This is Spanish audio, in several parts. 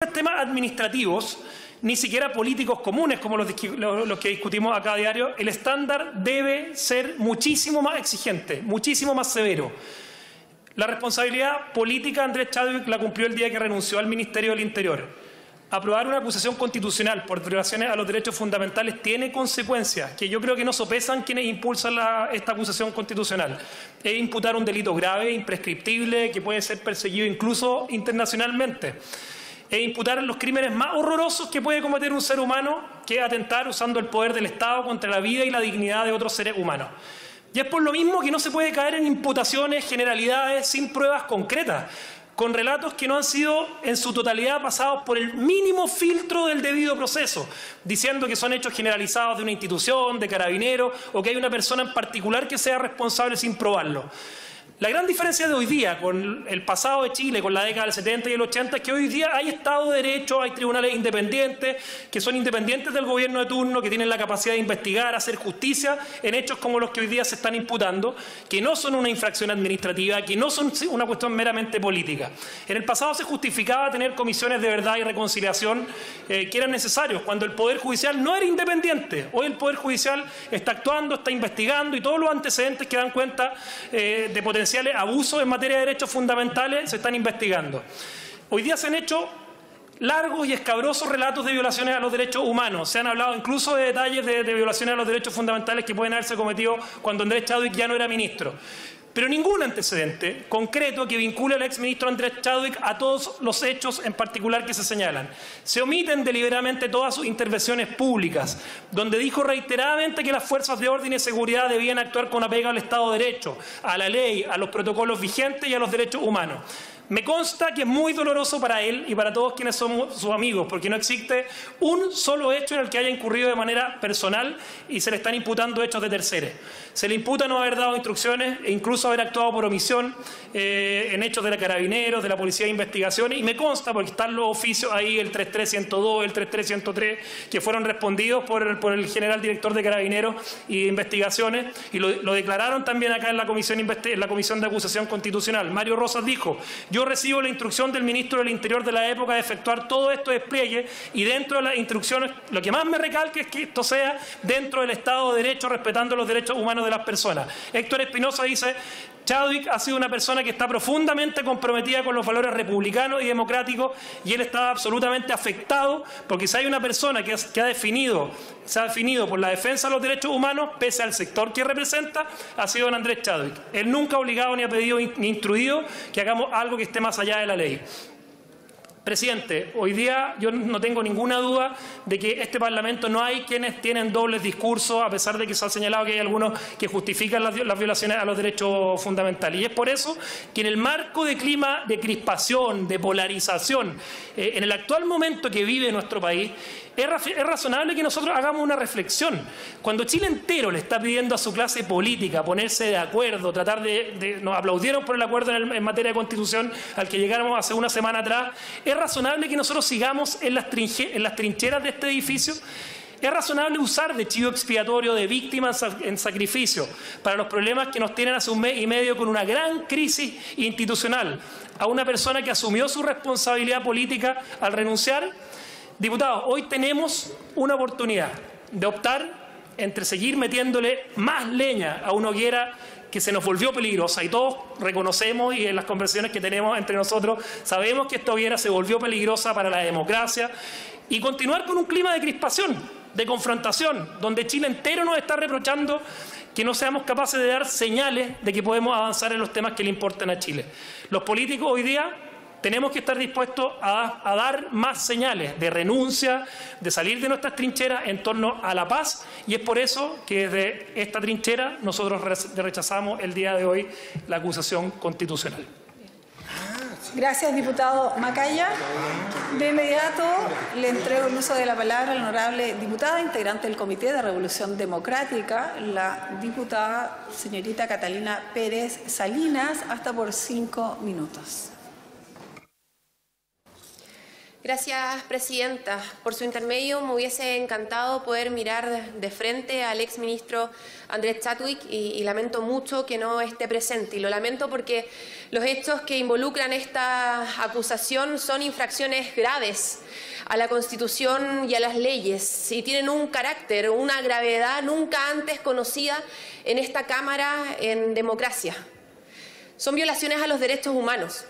temas administrativos, ni siquiera políticos comunes como los que discutimos acá a diario, el estándar debe ser muchísimo más exigente, muchísimo más severo. La responsabilidad política Andrés Chadwick la cumplió el día que renunció al Ministerio del Interior. Aprobar una acusación constitucional por violaciones a los derechos fundamentales tiene consecuencias que yo creo que no sopesan quienes impulsan esta acusación constitucional. Es imputar un delito grave, imprescriptible, que puede ser perseguido incluso internacionalmente. Es imputar los crímenes más horrorosos que puede cometer un ser humano, que es atentar usando el poder del Estado contra la vida y la dignidad de otros seres humanos. Y es por lo mismo que no se puede caer en imputaciones, generalidades, sin pruebas concretas, con relatos que no han sido en su totalidad pasados por el mínimo filtro del debido proceso, diciendo que son hechos generalizados de una institución, de carabineros, o que hay una persona en particular que sea responsable sin probarlo. La gran diferencia de hoy día con el pasado de Chile, con la década del 70 y el 80, es que hoy día hay Estado de Derecho, hay tribunales independientes, que son independientes del gobierno de turno, que tienen la capacidad de investigar, hacer justicia en hechos como los que hoy día se están imputando, que no son una infracción administrativa, que no son una cuestión meramente política. En el pasado se justificaba tener comisiones de verdad y reconciliación que eran necesarios, cuando el Poder Judicial no era independiente. Hoy el Poder Judicial está actuando, está investigando, y todos los antecedentes que dan cuenta de potenciales abusos en materia de derechos fundamentales se están investigando. Hoy día se han hecho largos y escabrosos relatos de violaciones a los derechos humanos. Se han hablado incluso de detalles de violaciones a los derechos fundamentales que pueden haberse cometido cuando Andrés Chadwick ya no era ministro. Pero ningún antecedente concreto que vincule al exministro Andrés Chadwick a todos los hechos en particular que se señalan. Se omiten deliberadamente todas sus intervenciones públicas, donde dijo reiteradamente que las fuerzas de orden y seguridad debían actuar con apego al Estado de Derecho, a la ley, a los protocolos vigentes y a los derechos humanos. Me consta que es muy doloroso para él y para todos quienes somos sus amigos, porque no existe un solo hecho en el que haya incurrido de manera personal y se le están imputando hechos de terceros. Se le imputa no haber dado instrucciones e incluso haber actuado por omisión en hechos de la Carabineros, de la Policía de Investigaciones, y me consta, porque están los oficios ahí, el 33102, el 33103, que fueron respondidos por el general director de Carabineros y de Investigaciones, y lo declararon también acá en la Comisión de Acusación Constitucional. Mario Rosas dijo: yo recibo la instrucción del ministro del Interior de la época de efectuar todo esto despliegue, y dentro de las instrucciones, lo que más me recalca es que esto sea dentro del Estado de Derecho, respetando los derechos humanos de las personas. Héctor Espinosa dice: Chadwick ha sido una persona que está profundamente comprometida con los valores republicanos y democráticos, y él está absolutamente afectado, porque si hay una persona que se ha definido por la defensa de los derechos humanos, pese al sector que representa, ha sido don Andrés Chadwick. Él nunca ha obligado, ni ha pedido, ni instruido que hagamos algo que esté más allá de la ley. Presidente, hoy día yo no tengo ninguna duda de que este Parlamento no hay quienes tienen dobles discursos, a pesar de que se ha señalado que hay algunos que justifican las violaciones a los derechos fundamentales. Y es por eso que en el marco de clima de crispación, de polarización, en el actual momento que vive nuestro país, es razonable que nosotros hagamos una reflexión. Cuando Chile entero le está pidiendo a su clase política ponerse de acuerdo, nos aplaudieron por el acuerdo en materia de Constitución al que llegáramos hace una semana atrás, ¿es razonable que nosotros sigamos en las trincheras de este edificio? ¿Es razonable usar de chivo expiatorio, de víctimas en sacrificio, para los problemas que nos tienen hace un mes y medio con una gran crisis institucional, a una persona que asumió su responsabilidad política al renunciar? Diputados, hoy tenemos una oportunidad de optar entre seguir metiéndole más leña a una hoguera que se nos volvió peligrosa, y todos reconocemos, y en las conversaciones que tenemos entre nosotros sabemos que esta hoguera se volvió peligrosa para la democracia, y continuar con un clima de crispación, de confrontación, donde Chile entero nos está reprochando que no seamos capaces de dar señales de que podemos avanzar en los temas que le importan a Chile. Los políticos hoy día tenemos que estar dispuestos a dar más señales de renuncia, de salir de nuestras trincheras en torno a la paz, y es por eso que desde esta trinchera nosotros rechazamos el día de hoy la acusación constitucional. Gracias, diputado Macaya. De inmediato le entrego el uso de la palabra a la honorable diputada, integrante del Comité de Revolución Democrática, la diputada señorita Catalina Pérez Salinas, hasta por 5 minutos. Gracias, presidenta. Por su intermedio me hubiese encantado poder mirar de frente al exministro Andrés Chadwick y lamento mucho que no esté presente. Y lo lamento porque los hechos que involucran esta acusación son infracciones graves a la Constitución y a las leyes y tienen un carácter, una gravedad nunca antes conocida en esta Cámara en democracia. Son violaciones a los derechos humanos.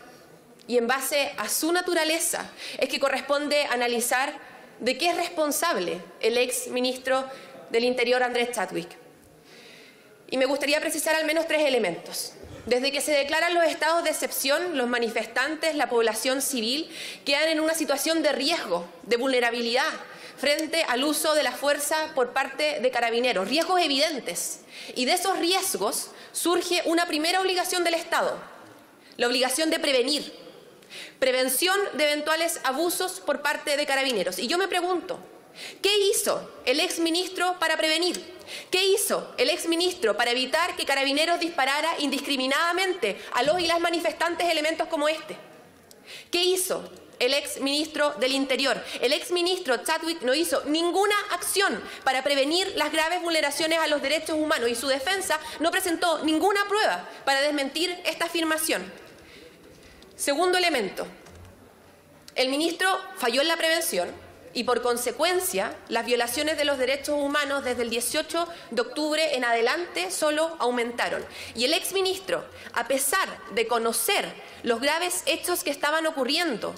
Y en base a su naturaleza es que corresponde analizar de qué es responsable el ex ministro del Interior, Andrés Chadwick. Y me gustaría precisar al menos 3 elementos. Desde que se declaran los estados de excepción, los manifestantes, la población civil, quedan en una situación de riesgo, de vulnerabilidad, frente al uso de la fuerza por parte de carabineros. Riesgos evidentes. Y de esos riesgos surge una primera obligación del Estado, la obligación de prevenir. Prevención de eventuales abusos por parte de carabineros. Y yo me pregunto, ¿qué hizo el exministro para prevenir? ¿Qué hizo el exministro para evitar que carabineros disparara indiscriminadamente a los y las manifestantes elementos como este? ¿Qué hizo el exministro del Interior? El exministro Chadwick no hizo ninguna acción para prevenir las graves vulneraciones a los derechos humanos y su defensa no presentó ninguna prueba para desmentir esta afirmación. Segundo elemento, el ministro falló en la prevención y por consecuencia las violaciones de los derechos humanos desde el 18 de octubre en adelante solo aumentaron. Y el exministro, a pesar de conocer los graves hechos que estaban ocurriendo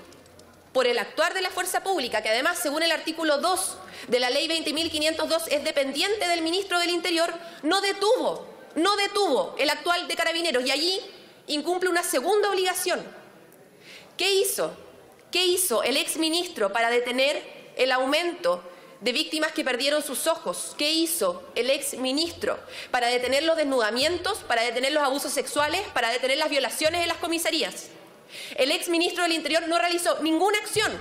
por el actuar de la fuerza pública, que además según el artículo 2 de la ley 20.502 es dependiente del ministro del Interior, no detuvo el actual de Carabineros y allí incumple una segunda obligación. ¿Qué hizo el exministro para detener el aumento de víctimas que perdieron sus ojos? ¿Qué hizo el exministro para detener los desnudamientos, para detener los abusos sexuales, para detener las violaciones en las comisarías? El exministro del Interior no realizó ninguna acción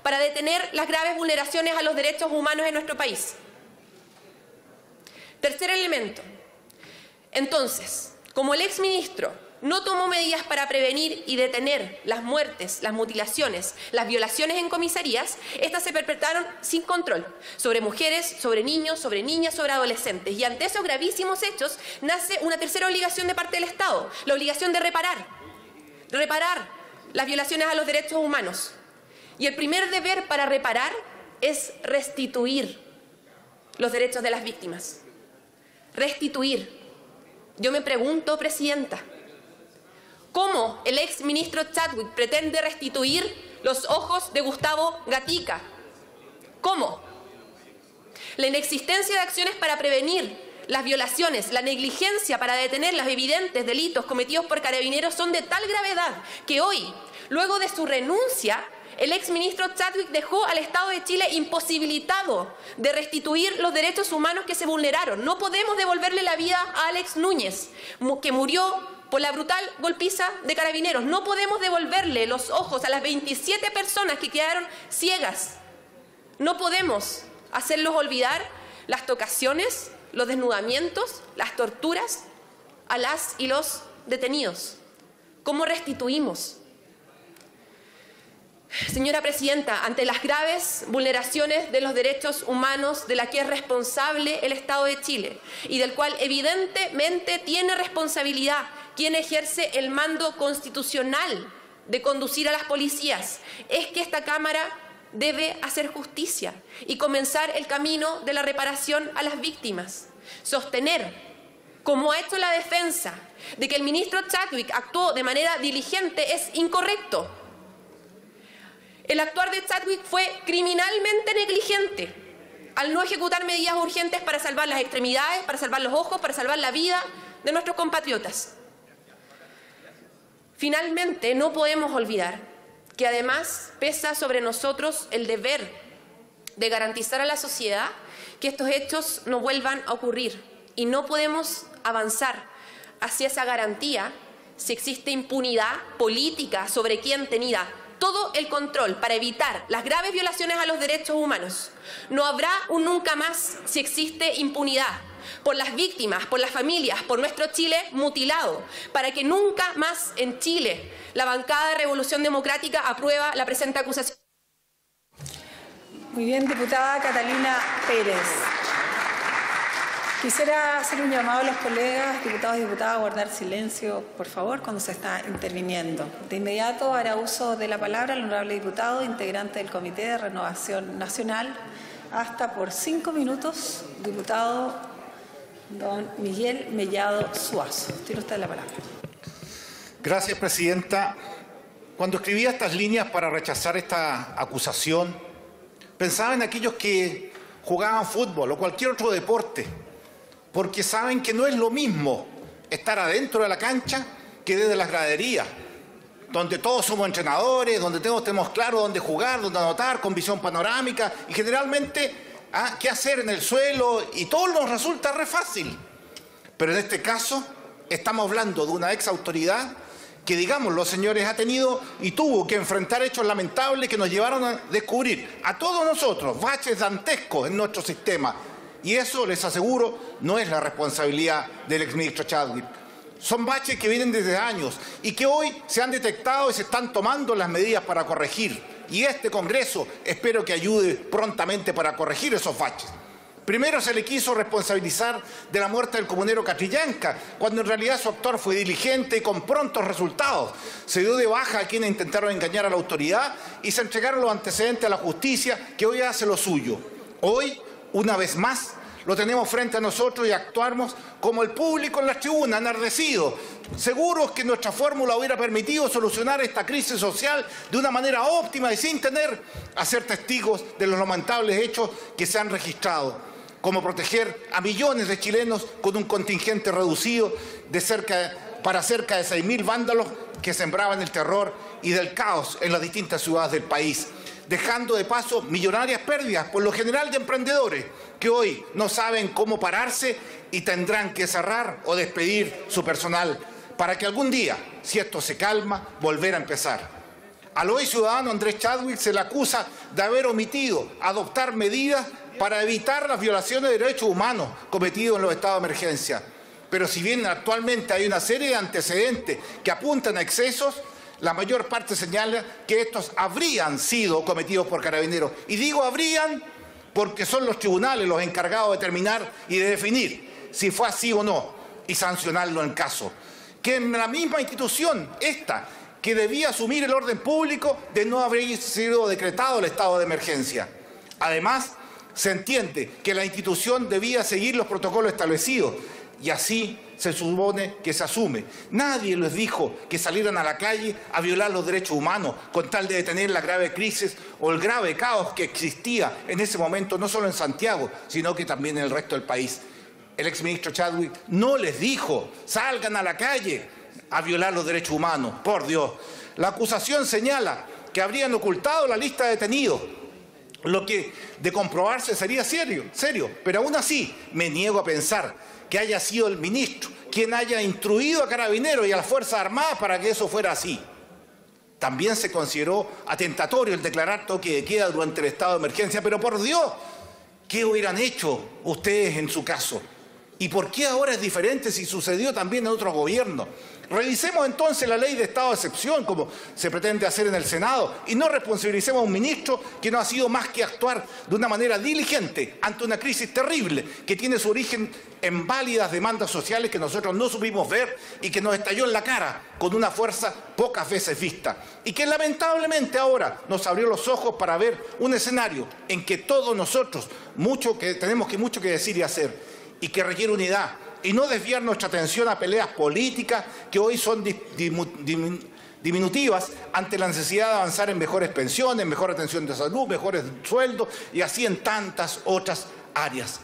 para detener las graves vulneraciones a los derechos humanos en nuestro país. Tercer elemento. Entonces, como el exministro no tomó medidas para prevenir y detener las muertes, las mutilaciones, las violaciones en comisarías, estas se perpetraron sin control sobre mujeres, sobre niños, sobre niñas, sobre adolescentes. Y ante esos gravísimos hechos nace una tercera obligación de parte del Estado, la obligación de reparar las violaciones a los derechos humanos. Y el primer deber para reparar es restituir los derechos de las víctimas. Restituir. Yo me pregunto, presidenta, ¿cómo el exministro Chadwick pretende restituir los ojos de Gustavo Gatica? ¿Cómo? La inexistencia de acciones para prevenir las violaciones, la negligencia para detener los evidentes delitos cometidos por carabineros son de tal gravedad que hoy, luego de su renuncia, el exministro Chadwick dejó al Estado de Chile imposibilitado de restituir los derechos humanos que se vulneraron. No podemos devolverle la vida a Alex Núñez, que murió por la brutal golpiza de carabineros. No podemos devolverle los ojos a las 27 personas que quedaron ciegas. No podemos hacerlos olvidar las tocaciones, los desnudamientos, las torturas a las y los detenidos. ¿Cómo restituimos? Señora presidenta, ante las graves vulneraciones de los derechos humanos de las que es responsable el Estado de Chile y del cual evidentemente tiene responsabilidad quien ejerce el mando constitucional de conducir a las policías, es que esta Cámara debe hacer justicia y comenzar el camino de la reparación a las víctimas. Sostener, como ha hecho la defensa, de que el ministro Chadwick actuó de manera diligente es incorrecto. El actuar de Chadwick fue criminalmente negligente al no ejecutar medidas urgentes para salvar las extremidades, para salvar los ojos, para salvar la vida de nuestros compatriotas. Finalmente, no podemos olvidar que además pesa sobre nosotros el deber de garantizar a la sociedad que estos hechos no vuelvan a ocurrir y no podemos avanzar hacia esa garantía si existe impunidad política sobre quien tenía todo el control para evitar las graves violaciones a los derechos humanos. No habrá un nunca más si existe impunidad por las víctimas, por las familias, por nuestro Chile mutilado, para que nunca más en Chile la bancada de Revolución Democrática aprueba la presente acusación. Muy bien, diputada Catalina Pérez. Quisiera hacer un llamado a los colegas, diputados y diputadas, a guardar silencio, por favor, cuando se está interviniendo. De inmediato hará uso de la palabra el honorable diputado, integrante del Comité de Renovación Nacional, hasta por 5 minutos, diputado don Miguel Mellado Suazo. Tiene usted la palabra. Gracias, presidenta. Cuando escribía estas líneas para rechazar esta acusación, pensaba en aquellos que jugaban fútbol o cualquier otro deporte, porque saben que no es lo mismo estar adentro de la cancha que desde las graderías, donde todos somos entrenadores, donde todos tenemos claro dónde jugar, dónde anotar, con visión panorámica, y generalmente qué hacer en el suelo, y todo nos resulta re fácil. Pero en este caso estamos hablando de una ex autoridad que, digamos, los señores, ha tenido y tuvo que enfrentar hechos lamentables que nos llevaron a descubrir a todos nosotros baches dantescos en nuestro sistema. Y eso, les aseguro, no es la responsabilidad del exministro Chadwick. Son baches que vienen desde años y que hoy se han detectado y se están tomando las medidas para corregir. Y este Congreso espero que ayude prontamente para corregir esos baches. Primero se le quiso responsabilizar de la muerte del comunero Catrillanca, cuando en realidad su actuar fue diligente y con prontos resultados. Se dio de baja a quienes intentaron engañar a la autoridad y se entregaron los antecedentes a la justicia, que hoy hace lo suyo. Hoy, una vez más, lo tenemos frente a nosotros y actuamos como el público en las tribunas, enardecidos, seguros que nuestra fórmula hubiera permitido solucionar esta crisis social de una manera óptima y sin tener a ser testigos de los lamentables hechos que se han registrado, como proteger a millones de chilenos con un contingente reducido para cerca de 6.000 vándalos que sembraban el terror y del caos en las distintas ciudades del país, dejando de paso millonarias pérdidas, por lo general de emprendedores, que hoy no saben cómo pararse y tendrán que cerrar o despedir su personal para que algún día, si esto se calma, volver a empezar. Al hoy ciudadano Andrés Chadwick se le acusa de haber omitido adoptar medidas para evitar las violaciones de derechos humanos cometidos en los estados de emergencia. Pero si bien actualmente hay una serie de antecedentes que apuntan a excesos, la mayor parte señala que estos habrían sido cometidos por carabineros. Y digo habrían porque son los tribunales los encargados de determinar y de definir si fue así o no y sancionarlo en caso. Que en la misma institución, esta, que debía asumir el orden público, de no haber sido decretado el estado de emergencia. Además, se entiende que la institución debía seguir los protocolos establecidos y así se supone que se asume. Nadie les dijo que salieran a la calle a violar los derechos humanos con tal de detener la grave crisis o el grave caos que existía en ese momento, no solo en Santiago, sino que también en el resto del país. El exministro Chadwick no les dijo, salgan a la calle a violar los derechos humanos. Por Dios, la acusación señala que habrían ocultado la lista de detenidos, lo que de comprobarse sería serio, pero aún así me niego a pensar que haya sido el ministro quien haya instruido a Carabineros y a las Fuerzas Armadas para que eso fuera así. También se consideró atentatorio el declarar toque de queda durante el estado de emergencia, pero por Dios, ¿qué hubieran hecho ustedes en su caso? ¿Y por qué ahora es diferente si sucedió también en otros gobiernos? Revisemos entonces la ley de estado de excepción, como se pretende hacer en el Senado, y no responsabilicemos a un ministro que no ha sido más que actuar de una manera diligente ante una crisis terrible que tiene su origen en válidas demandas sociales que nosotros no supimos ver y que nos estalló en la cara con una fuerza pocas veces vista. Y que lamentablemente ahora nos abrió los ojos para ver un escenario en que todos nosotros tenemos mucho que decir y hacer, y que requiere unidad, y no desviar nuestra atención a peleas políticas que hoy son diminutivas ante la necesidad de avanzar en mejores pensiones, mejor atención de salud, mejores sueldos y así en tantas otras áreas.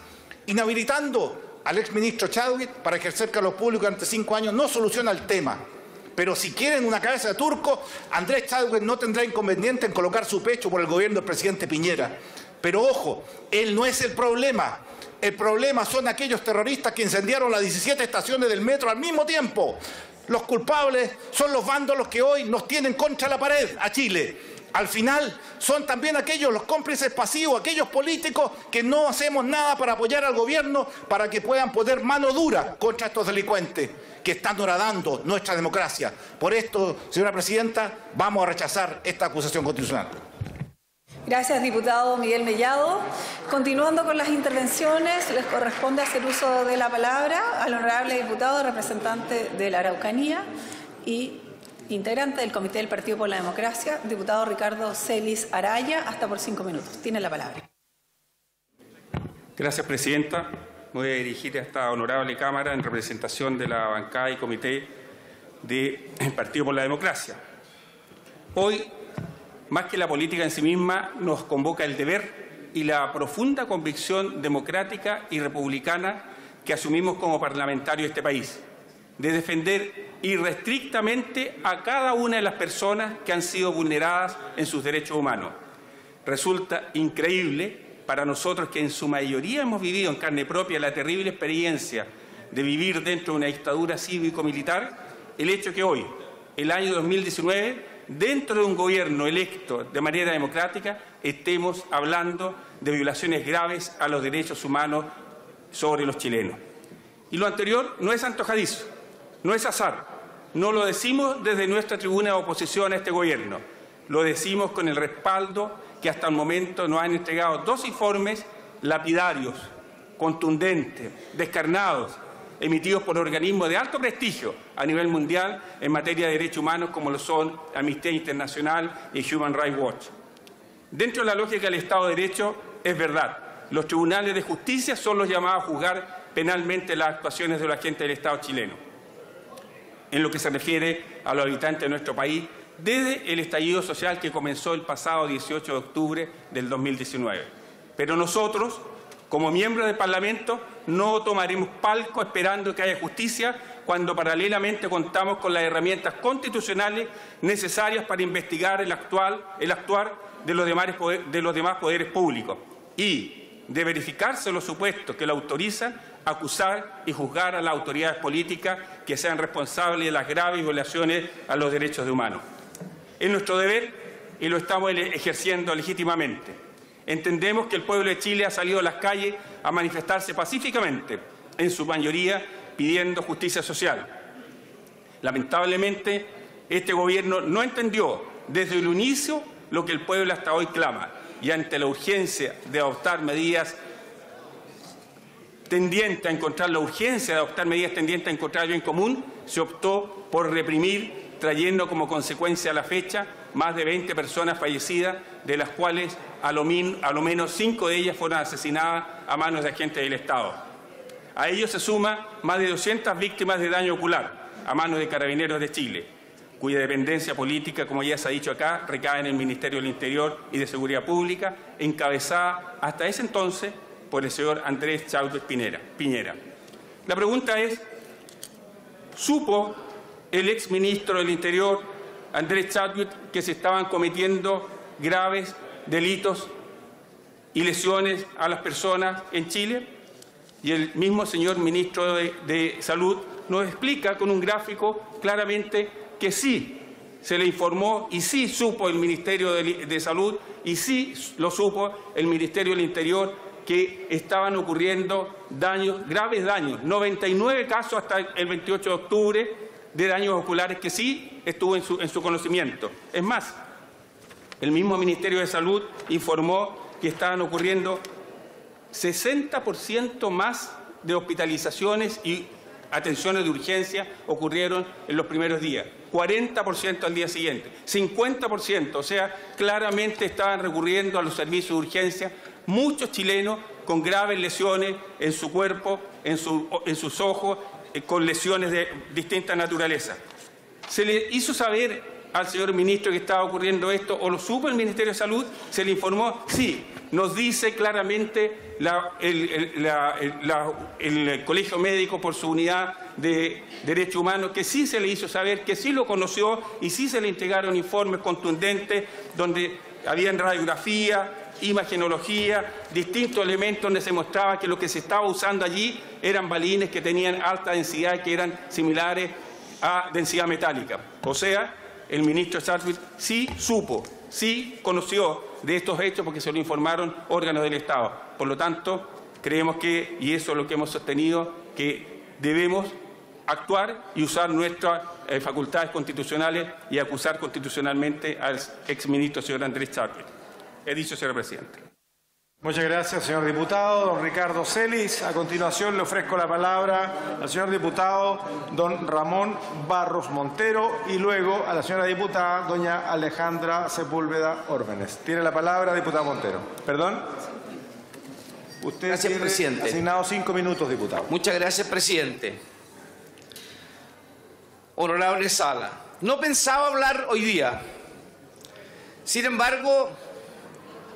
Inhabilitando al exministro Chadwick para ejercer cargos públicos durante 5 años no soluciona el tema. Pero si quieren una cabeza de turco, Andrés Chadwick no tendrá inconveniente en colocar su pecho por el gobierno del presidente Piñera. Pero ojo, él no es el problema. El problema son aquellos terroristas que incendiaron las 17 estaciones del metro al mismo tiempo. Los culpables son los vándalos que hoy nos tienen contra la pared a Chile. Al final son también aquellos los cómplices pasivos, aquellos políticos que no hacemos nada para apoyar al gobierno para que puedan poner mano dura contra estos delincuentes que están horadando nuestra democracia. Por esto, señora presidenta, vamos a rechazar esta acusación constitucional. Gracias, diputado Miguel Mellado. Continuando con las intervenciones, les corresponde hacer uso de la palabra al honorable diputado representante de la Araucanía y integrante del Comité del Partido por la Democracia, diputado Ricardo Celis Araya, hasta por 5 minutos. Tiene la palabra. Gracias, presidenta. Me voy a dirigir a esta honorable Cámara en representación de la bancada y comité del Partido por la Democracia. Hoy, más que la política en sí misma, nos convoca el deber y la profunda convicción democrática y republicana que asumimos como parlamentarios de este país, de defender irrestrictamente a cada una de las personas que han sido vulneradas en sus derechos humanos. Resulta increíble para nosotros, que en su mayoría hemos vivido en carne propia la terrible experiencia de vivir dentro de una dictadura cívico-militar, el hecho que hoy, el año 2019, dentro de un gobierno electo de manera democrática, estemos hablando de violaciones graves a los derechos humanos sobre los chilenos. Y lo anterior no es antojadizo, no es azar, no lo decimos desde nuestra tribuna de oposición a este gobierno, lo decimos con el respaldo que hasta el momento nos han entregado 2 informes lapidarios, contundentes, descarnados, emitidos por organismos de alto prestigio a nivel mundial en materia de derechos humanos, como lo son Amnistía Internacional y Human Rights Watch. Dentro de la lógica del Estado de Derecho, es verdad, los tribunales de justicia son los llamados a juzgar penalmente las actuaciones de los agentes del Estado chileno. En lo que se refiere a los habitantes de nuestro país, desde el estallido social que comenzó el pasado 18 de octubre del 2019. Pero nosotros, como miembros del Parlamento, no tomaremos palco esperando que haya justicia cuando paralelamente contamos con las herramientas constitucionales necesarias para investigar el actuar de los demás poderes públicos y de verificarse los supuestos que lo autorizan, acusar y juzgar a las autoridades políticas que sean responsables de las graves violaciones a los derechos humanos. Es nuestro deber y lo estamos ejerciendo legítimamente. Entendemos que el pueblo de Chile ha salido a las calles a manifestarse pacíficamente, en su mayoría pidiendo justicia social. Lamentablemente, este gobierno no entendió desde el inicio lo que el pueblo hasta hoy clama, y ante la urgencia de adoptar medidas tendientes a encontrar el bien común, se optó por reprimir, trayendo como consecuencia a la fecha más de 20 personas fallecidas, de las cuales a lo menos 5 de ellas fueron asesinadas a manos de agentes del Estado. A ello se suma más de 200 víctimas de daño ocular a manos de Carabineros de Chile, cuya dependencia política, como ya se ha dicho acá, recae en el Ministerio del Interior y de Seguridad Pública, encabezada hasta ese entonces por el señor Andrés Chadwick Piñera. La pregunta es, ¿supo el exministro del Interior, Andrés Chadwick, que se estaban cometiendo graves delitos y lesiones a las personas en Chile? Y el mismo señor ministro de Salud nos explica con un gráfico claramente que sí se le informó y sí supo el Ministerio de Salud y sí lo supo el Ministerio del Interior que estaban ocurriendo graves daños, 99 casos hasta el 28 de octubre de daños oculares que sí estuvo en su conocimiento. Es más, el mismo Ministerio de Salud informó que estaban ocurriendo 60% más de hospitalizaciones y atenciones de urgencia ocurrieron en los primeros días, 40% al día siguiente, 50%, o sea, claramente estaban recurriendo a los servicios de urgencia muchos chilenos con graves lesiones en su cuerpo, en sus ojos, con lesiones de distinta naturaleza. ¿Se le hizo saber al señor ministro que estaba ocurriendo esto o lo supo el Ministerio de Salud? ¿Se le informó? Sí, nos dice claramente el Colegio Médico por su unidad de Derechos Humanos que sí se le hizo saber, que sí lo conoció y sí se le entregaron informes contundentes donde habían radiografía, imagenología, distintos elementos donde se mostraba que lo que se estaba usando allí eran balines que tenían alta densidad y que eran similares a densidad metálica. O sea, el ministro Chadwick sí supo, sí conoció de estos hechos porque se lo informaron órganos del Estado. Por lo tanto, creemos que, y eso es lo que hemos sostenido, que debemos actuar y usar nuestras facultades constitucionales y acusar constitucionalmente al exministro señor Andrés Chadwick. He dicho, señor presidente. Muchas gracias, señor diputado. Don Ricardo Celis. A continuación le ofrezco la palabra al señor diputado don Ramón Barros Montero y luego a la señora diputada doña Alejandra Sepúlveda Órdenes. Tiene la palabra, diputado Montero. ¿Perdón? Usted Gracias, tiene presidente. asignado 5 minutos, diputado. Muchas gracias, presidente. Honorable Sala, no pensaba hablar hoy día. Sin embargo,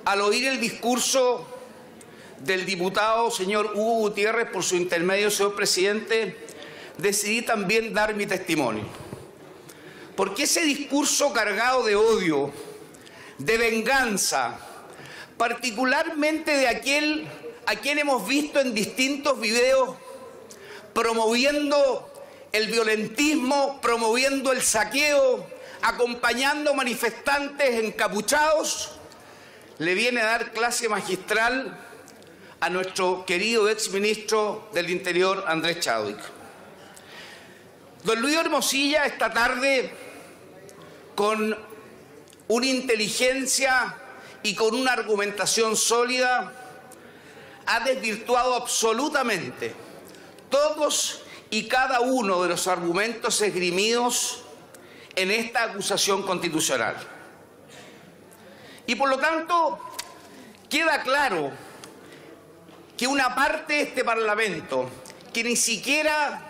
al oír el discurso del diputado señor Hugo Gutiérrez, por su intermedio, señor presidente, decidí también dar mi testimonio. Porque ese discurso cargado de odio, de venganza, particularmente de aquel a quien hemos visto en distintos videos promoviendo el violentismo, promoviendo el saqueo, acompañando manifestantes encapuchados, le viene a dar clase magistral a nuestro querido exministro del Interior, Andrés Chadwick. Don Luis Hermosilla esta tarde, con una inteligencia y con una argumentación sólida, ha desvirtuado absolutamente todos y cada uno de los argumentos esgrimidos en esta acusación constitucional. Y por lo tanto, queda claro que una parte de este Parlamento que ni siquiera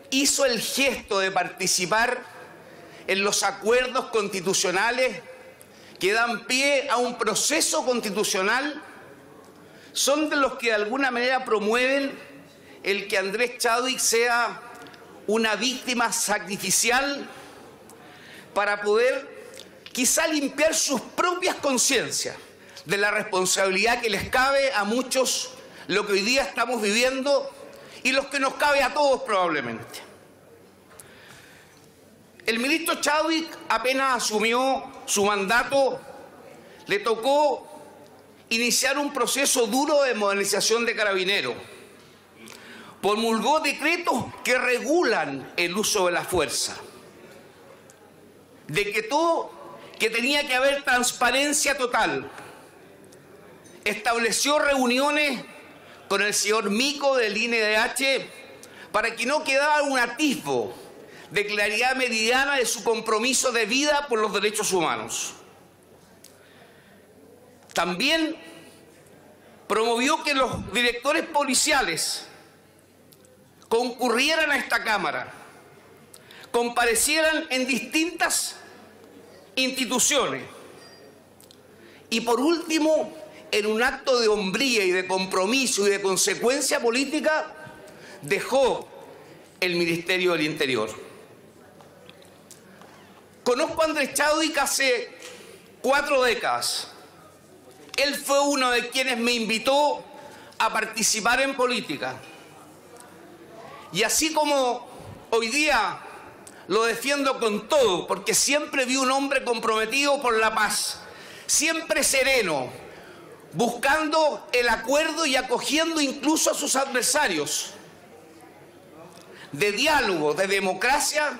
hizo el gesto de participar en los acuerdos constitucionales que dan pie a un proceso constitucional, son de los que de alguna manera promueven el que Andrés Chadwick sea una víctima sacrificial para poder quizá limpiar sus propias conciencias de la responsabilidad que les cabe a muchos, lo que hoy día estamos viviendo y los que nos cabe a todos probablemente. El ministro Chadwick apenas asumió su mandato, le tocó iniciar un proceso duro de modernización de Carabineros. Promulgó decretos que regulan el uso de la fuerza. Decretó que tenía que haber transparencia total. Estableció reuniones con el señor Mico del INDH para que no quedara un atisbo de claridad meridiana de su compromiso de vida por los derechos humanos. También promovió que los directores policiales concurrieran a esta Cámara, comparecieran en distintas instituciones y, por último, en un acto de hombría y de compromiso y de consecuencia política, dejó el Ministerio del Interior. Conozco a Andrés Chadwick hace 4 décadas. Él fue uno de quienes me invitó a participar en política. Y así como hoy día lo defiendo con todo, porque siempre vi un hombre comprometido por la paz, siempre sereno, buscando el acuerdo y acogiendo incluso a sus adversarios, de diálogo, de democracia,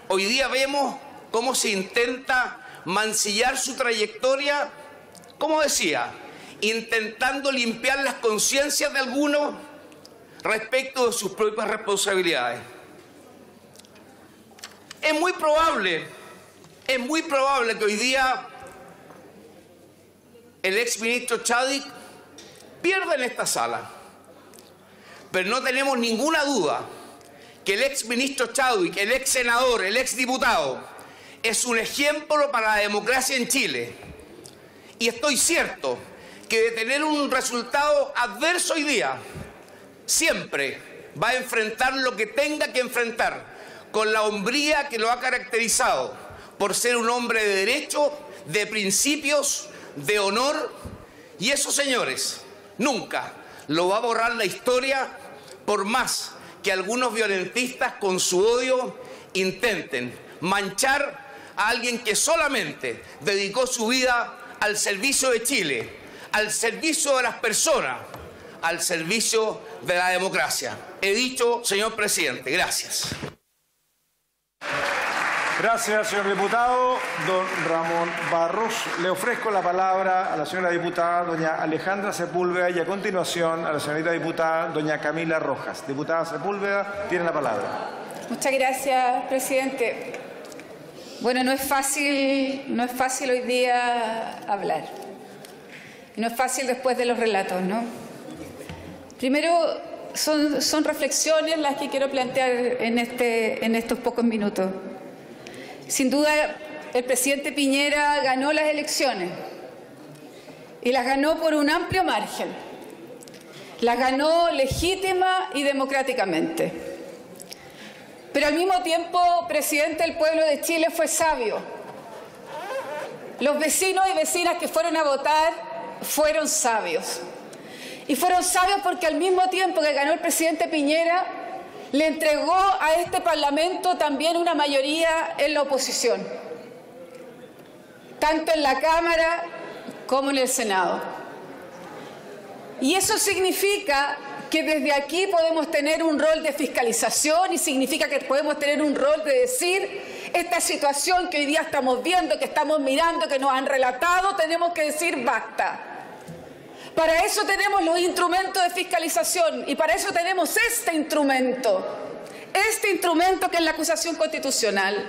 hoy día vemos cómo se intenta mancillar su trayectoria, como decía, intentando limpiar las conciencias de algunos respecto de sus propias responsabilidades. Es muy probable que hoy día el exministro Chadwick pierda en esta sala. Pero no tenemos ninguna duda que el exministro Chadwick, el ex senador, el ex diputado, es un ejemplo para la democracia en Chile. Y estoy cierto que de tener un resultado adverso hoy día, siempre va a enfrentar lo que tenga que enfrentar, con la hombría que lo ha caracterizado, por ser un hombre de derecho, de principios, de honor, y eso, señores, nunca lo va a borrar la historia, por más que algunos violentistas con su odio intenten manchar a alguien que solamente dedicó su vida al servicio de Chile, al servicio de las personas, al servicio de la democracia. He dicho, señor presidente. Gracias. Gracias, señor diputado. Don Ramón Barros. Le ofrezco la palabra a la señora diputada doña Alejandra Sepúlveda y a continuación a la señorita diputada doña Camila Rojas. Diputada Sepúlveda, tiene la palabra. Muchas gracias, presidente. Bueno, no es fácil hoy día hablar. No es fácil después de los relatos, ¿no? Primero, son reflexiones las que quiero plantear en estos pocos minutos. Sin duda, el presidente Piñera ganó las elecciones y las ganó por un amplio margen. Las ganó legítima y democráticamente. Pero al mismo tiempo, presidente, el pueblo de Chile fue sabio. Los vecinos y vecinas que fueron a votar fueron sabios. Y fueron sabios porque al mismo tiempo que ganó el presidente Piñera, le entregó a este Parlamento también una mayoría en la oposición, tanto en la Cámara como en el Senado. Y eso significa que desde aquí podemos tener un rol de fiscalización y significa que podemos tener un rol de decir esta situación que hoy día estamos viendo, que estamos mirando, que nos han relatado, tenemos que decir basta. Para eso tenemos los instrumentos de fiscalización y para eso tenemos este instrumento que es la acusación constitucional.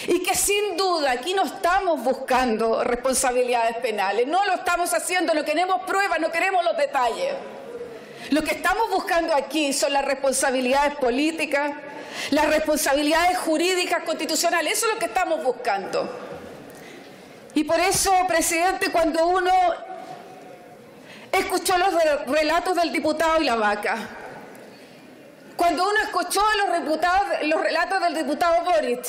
Y que sin duda aquí no estamos buscando responsabilidades penales, no lo estamos haciendo, no queremos pruebas, no queremos los detalles. Lo que estamos buscando aquí son las responsabilidades políticas, las responsabilidades jurídicas constitucionales, eso es lo que estamos buscando. Y por eso, presidente, cuando uno escuchó los relatos del diputado y la vaca, cuando uno escuchó los relatos del diputado Boric,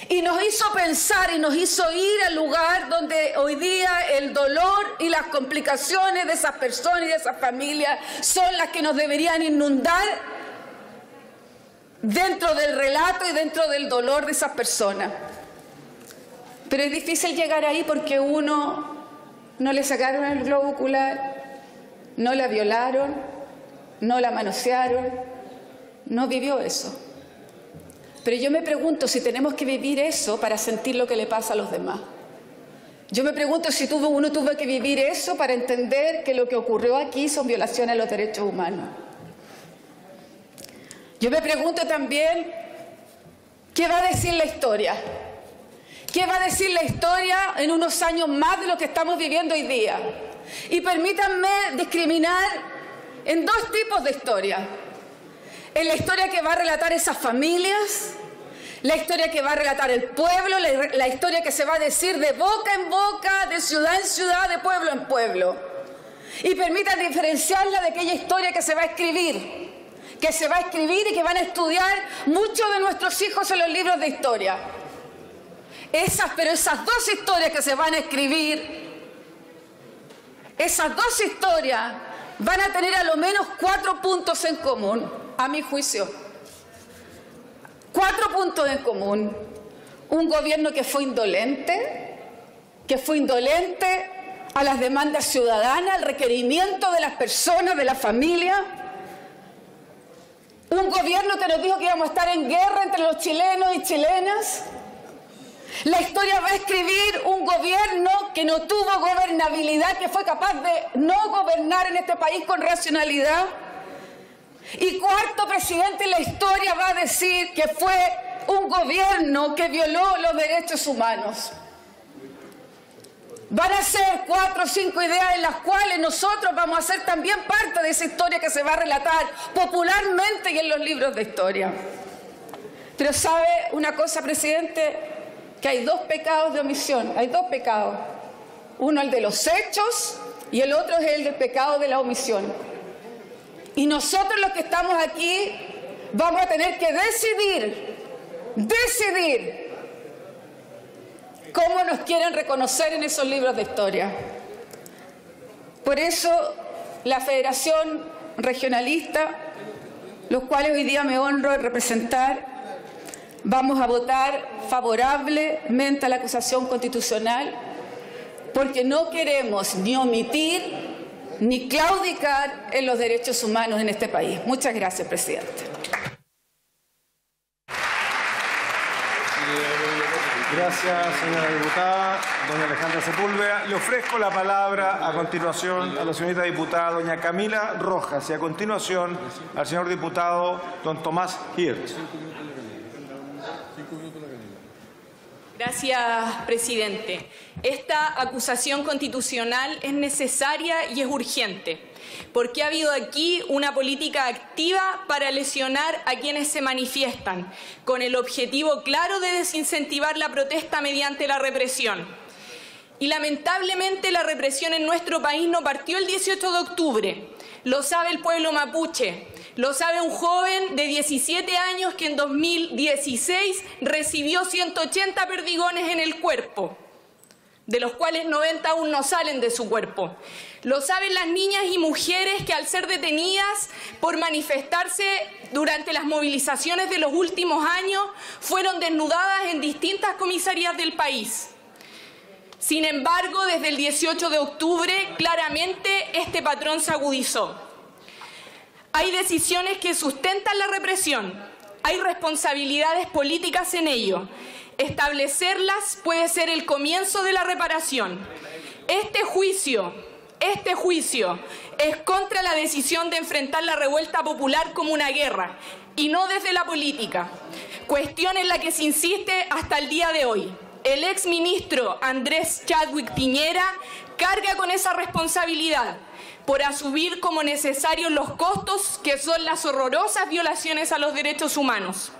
y nos hizo pensar y nos hizo ir al lugar donde hoy día el dolor y las complicaciones de esas personas y de esas familias son las que nos deberían inundar dentro del relato y dentro del dolor de esas personas. Pero es difícil llegar ahí porque uno no le sacaron el globo ocular, no la violaron, no la manosearon, no vivió eso. Pero yo me pregunto si tenemos que vivir eso para sentir lo que le pasa a los demás. Yo me pregunto si uno tuvo que vivir eso para entender que lo que ocurrió aquí son violaciones a los derechos humanos. Yo me pregunto también, ¿qué va a decir la historia? ¿Qué va a decir la historia en unos años más de lo que estamos viviendo hoy día? Y permítanme discriminar en dos tipos de historia. En la historia que va a relatar esas familias, la historia que va a relatar el pueblo, la historia que se va a decir de boca en boca, de ciudad en ciudad, de pueblo en pueblo. Y permitan diferenciarla de aquella historia que se va a escribir y que van a estudiar muchos de nuestros hijos en los libros de historia. Pero esas dos historias que se van a escribir, esas dos historias van a tener a lo menos 4 puntos en común, a mi juicio. 4 puntos en común. Un gobierno que fue indolente a las demandas ciudadanas, al requerimiento de las personas, de la familia. Un gobierno que nos dijo que íbamos a estar en guerra entre los chilenos y chilenas. La historia va a escribir un gobierno que no tuvo gobernabilidad, que fue capaz de no gobernar en este país con racionalidad. Y cuarto, presidente, la historia va a decir que fue un gobierno que violó los derechos humanos. Van a ser 4 o 5 ideas en las cuales nosotros vamos a ser también parte de esa historia que se va a relatar popularmente y en los libros de historia. Pero ¿sabe una cosa, presidente? Que hay 2 pecados de omisión, hay 2 pecados. Uno el de los hechos y el otro es el del pecado de la omisión. Y nosotros los que estamos aquí vamos a tener que decidir cómo nos quieren reconocer en esos libros de historia. Por eso la Federación Regionalista, los cuales hoy día me honro de representar, vamos a votar favorablemente a la acusación constitucional porque no queremos ni omitir ni claudicar en los derechos humanos en este país. Muchas gracias, presidente. Gracias, señora diputada. Doña Alejandra Sepúlveda. Le ofrezco la palabra a continuación a la señorita diputada doña Camila Rojas y a continuación al señor diputado don Tomás Hirsch. Gracias, presidente. Esta acusación constitucional es necesaria y es urgente, porque ha habido aquí una política activa para lesionar a quienes se manifiestan, con el objetivo claro de desincentivar la protesta mediante la represión. Y lamentablemente la represión en nuestro país no partió el 18 de octubre. Lo sabe el pueblo mapuche, lo sabe un joven de 17 años que en 2016 recibió 180 perdigones en el cuerpo, de los cuales 90 aún no salen de su cuerpo. Lo saben las niñas y mujeres que al ser detenidas por manifestarse durante las movilizaciones de los últimos años fueron desnudadas en distintas comisarías del país. Sin embargo, desde el 18 de octubre, claramente este patrón se agudizó. Hay decisiones que sustentan la represión, hay responsabilidades políticas en ello. Establecerlas puede ser el comienzo de la reparación. Este juicio es contra la decisión de enfrentar la revuelta popular como una guerra y no desde la política, cuestión en la que se insiste hasta el día de hoy. El exministro Andrés Chadwick Piñera carga con esa responsabilidad por asumir como necesarios los costos que son las horrorosas violaciones a los derechos humanos.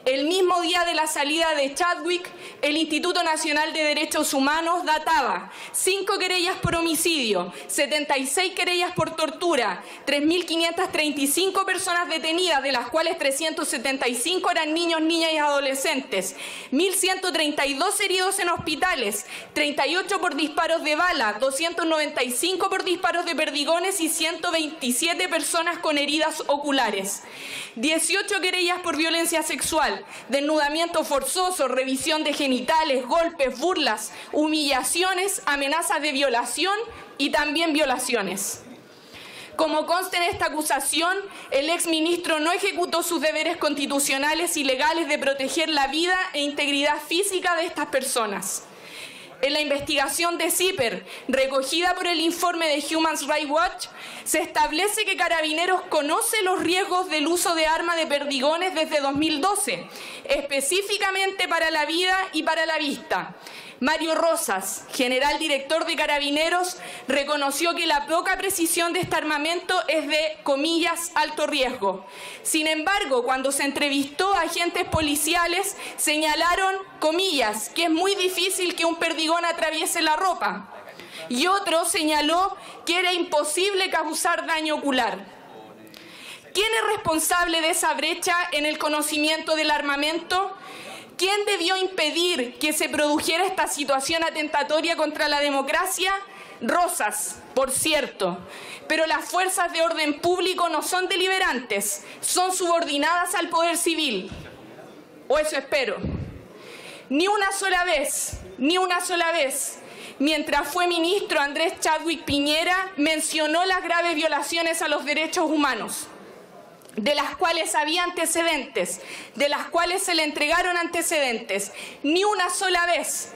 El mismo día de la salida de Chadwick, el Instituto Nacional de Derechos Humanos databa 5 querellas por homicidio, 76 querellas por tortura, 3.535 personas detenidas, de las cuales 375 eran niños, niñas y adolescentes, 1.132 heridos en hospitales, 38 por disparos de bala, 295 por disparos de perdigones y 127 personas con heridas oculares, 18 querellas por violencia sexual, desnudamiento forzoso, revisión de genitales, golpes, burlas, humillaciones, amenazas de violación y también violaciones. Como consta en esta acusación, el exministro no ejecutó sus deberes constitucionales y legales de proteger la vida e integridad física de estas personas. En la investigación de CIPER, recogida por el informe de Human Rights Watch, se establece que Carabineros conoce los riesgos del uso de armas de perdigones desde 2012, específicamente para la vida y para la vista. Mario Rosas, general director de Carabineros, reconoció que la poca precisión de este armamento es de, comillas, alto riesgo. Sin embargo, cuando se entrevistó a agentes policiales, señalaron, comillas, que es muy difícil que un perdigón atraviese la ropa. Y otro señaló que era imposible causar daño ocular. ¿Quién es responsable de esa brecha en el conocimiento del armamento? ¿Quién debió impedir que se produjera esta situación atentatoria contra la democracia? Rosas, por cierto. Pero las fuerzas de orden público no son deliberantes, son subordinadas al poder civil. O eso espero. Ni una sola vez, mientras fue ministro Andrés Chadwick Piñera, mencionó las graves violaciones a los derechos humanos, de las cuales había antecedentes, de las cuales se le entregaron antecedentes. Ni una sola vez.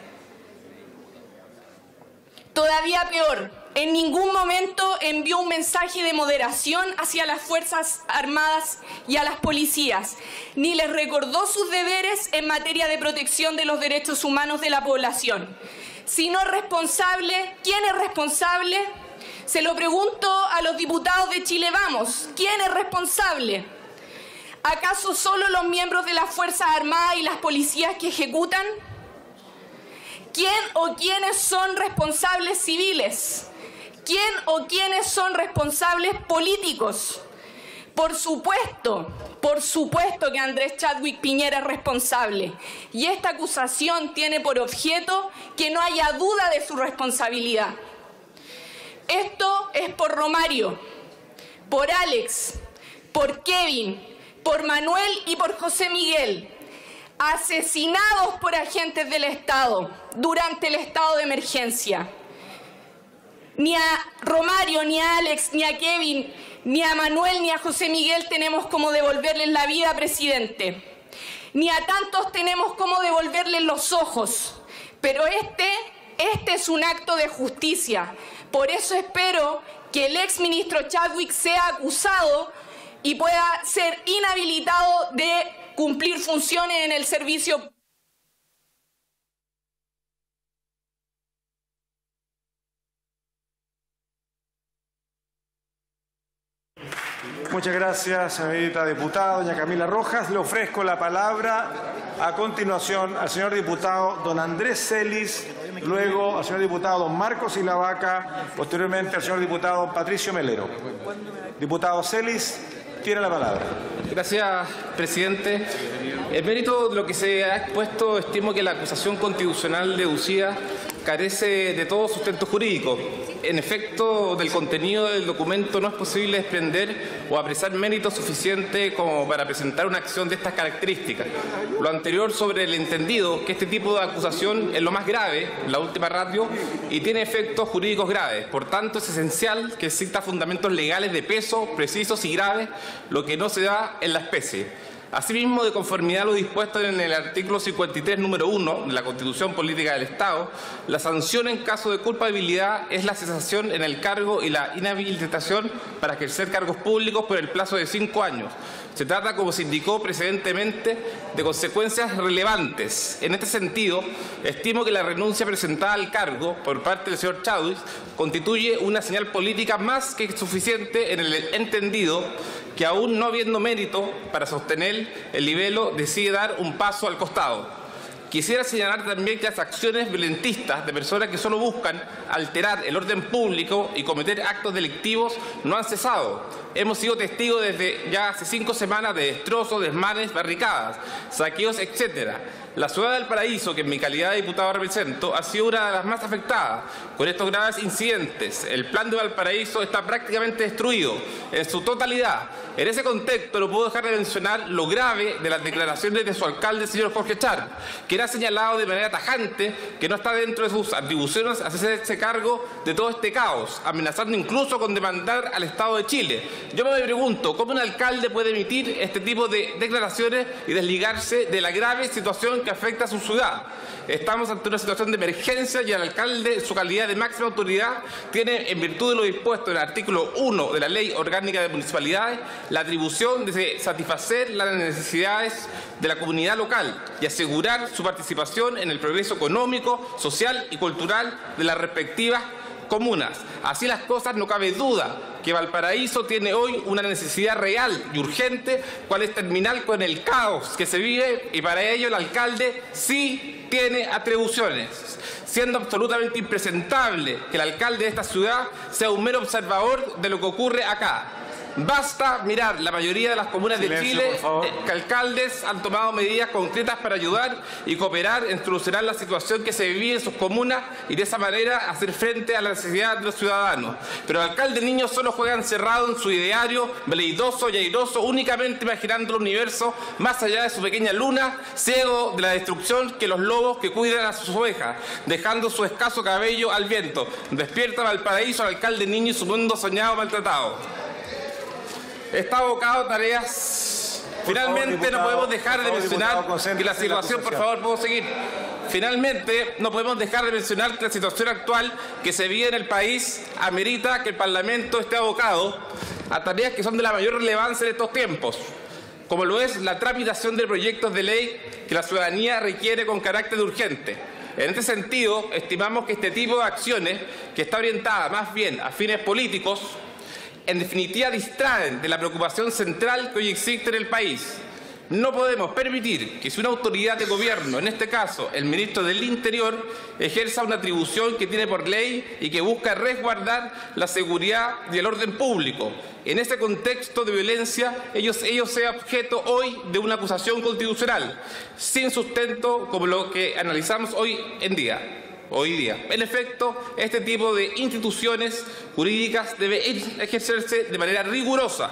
Todavía peor, en ningún momento envió un mensaje de moderación hacia las Fuerzas Armadas y a las policías, ni les recordó sus deberes en materia de protección de los derechos humanos de la población. Si no es responsable, ¿quién es responsable? Se lo pregunto a los diputados de Chile Vamos. ¿Quién es responsable? ¿Acaso solo los miembros de las Fuerzas Armadas y las policías que ejecutan? ¿Quién o quiénes son responsables civiles? ¿Quién o quiénes son responsables políticos? Por supuesto que Andrés Chadwick Piñera es responsable. Y esta acusación tiene por objeto que no haya duda de su responsabilidad. Esto es por Romario, por Alex, por Kevin, por Manuel y por José Miguel, asesinados por agentes del Estado durante el estado de emergencia. Ni a Romario, ni a Alex, ni a Kevin, ni a Manuel, ni a José Miguel tenemos cómo devolverles la vida, presidente. Ni a tantos tenemos cómo devolverles los ojos, Pero este es un acto de justicia. Por eso espero que el exministro Chadwick sea acusado y pueda ser inhabilitado de cumplir funciones en el servicio público. Muchas gracias, señorita diputada. Doña Camila Rojas, le ofrezco la palabra a continuación al señor diputado don Andrés Celis, luego al señor diputado don Marcos Ilavaca, posteriormente al señor diputado Patricio Melero. Diputado Celis, tiene la palabra. Gracias, presidente. En mérito de lo que se ha expuesto, estimo que la acusación constitucional deducida carece de todo sustento jurídico. En efecto, del contenido del documento no es posible desprender o apresar mérito suficiente como para presentar una acción de estas características. Lo anterior sobre el entendido que este tipo de acusación es lo más grave, la última ratio, y tiene efectos jurídicos graves. Por tanto, es esencial que exista fundamentos legales de peso, precisos y graves, lo que no se da en la especie. Asimismo, de conformidad a lo dispuesto en el artículo 53, número 1 de la Constitución Política del Estado, la sanción en caso de culpabilidad es la cesación en el cargo y la inhabilitación para ejercer cargos públicos por el plazo de 5 años. Se trata, como se indicó precedentemente, de consecuencias relevantes. En este sentido, estimo que la renuncia presentada al cargo por parte del señor Chadwick constituye una señal política más que suficiente en el entendido que, aún no habiendo mérito para sostener el libelo, decide dar un paso al costado. Quisiera señalar también que las acciones violentistas de personas que solo buscan alterar el orden público y cometer actos delictivos no han cesado. Hemos sido testigos desde ya hace 5 semanas de destrozos, desmanes, barricadas, saqueos, etc. La ciudad de Valparaíso, que en mi calidad de diputado represento, ha sido una de las más afectadas con estos graves incidentes. El plan de Valparaíso está prácticamente destruido en su totalidad. En ese contexto no puedo dejar de mencionar lo grave de las declaraciones de su alcalde, el señor Jorge Char, quien ha señalado de manera tajante que no está dentro de sus atribuciones hacerse cargo de todo este caos, amenazando incluso con demandar al Estado de Chile. Yo me pregunto, ¿cómo un alcalde puede emitir este tipo de declaraciones y desligarse de la grave situación que afecta a su ciudad? Estamos ante una situación de emergencia y el alcalde, en su calidad de máxima autoridad, tiene, en virtud de lo dispuesto en el artículo 1 de la Ley Orgánica de Municipalidades, la atribución de satisfacer las necesidades de la comunidad local y asegurar su participación en el progreso económico, social y cultural de las respectivas comunas. Así las cosas, no cabe duda que Valparaíso tiene hoy una necesidad real y urgente, cual es terminar con el caos que se vive, y para ello el alcalde sí tiene atribuciones, siendo absolutamente impresentable que el alcalde de esta ciudad sea un mero observador de lo que ocurre acá. Basta mirar la mayoría de las comunas de Chile, que alcaldes han tomado medidas concretas para ayudar y cooperar en solucionar la situación que se vive en sus comunas y de esa manera hacer frente a la necesidad de los ciudadanos. Pero el alcalde niño solo juega encerrado en su ideario veleidoso y airoso, únicamente imaginando el universo más allá de su pequeña luna, ciego de la destrucción que los lobos que cuidan a sus ovejas, dejando su escaso cabello al viento. Despierta Valparaíso, al alcalde niño y su mundo soñado maltratado. Está abocado a tareas. Finalmente, no podemos dejar de mencionar que la situación, por favor, ¿puedo seguir? Finalmente, no podemos dejar de mencionar que la situación actual que se vive en el país amerita que el Parlamento esté abocado a tareas que son de la mayor relevancia en estos tiempos, como lo es la tramitación de proyectos de ley que la ciudadanía requiere con carácter urgente. En este sentido, estimamos que este tipo de acciones, que está orientada más bien a fines políticos, en definitiva distraen de la preocupación central que hoy existe en el país. No podemos permitir que si una autoridad de gobierno, en este caso el ministro del Interior, ejerza una atribución que tiene por ley y que busca resguardar la seguridad y el orden público. En este contexto de violencia, ellos sean objeto hoy de una acusación constitucional, sin sustento como lo que analizamos hoy día. En efecto, este tipo de instituciones jurídicas debe ejercerse de manera rigurosa,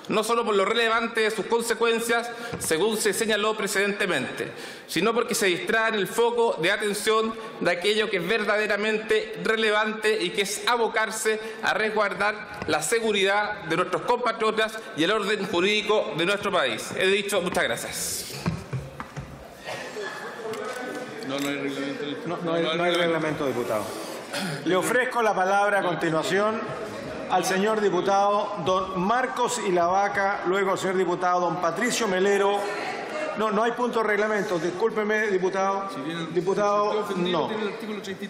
no solo por lo relevante de sus consecuencias, según se señaló precedentemente, sino porque se distraen el foco de atención de aquello que es verdaderamente relevante y que es abocarse a resguardar la seguridad de nuestros compatriotas y el orden jurídico de nuestro país. He dicho, muchas gracias. No hay reglamento, diputado. Le ofrezco la palabra a continuación al señor diputado don Marcos Ilavaca, luego al señor diputado don Patricio Melero. No hay punto de reglamento, discúlpeme, diputado. Diputado, no.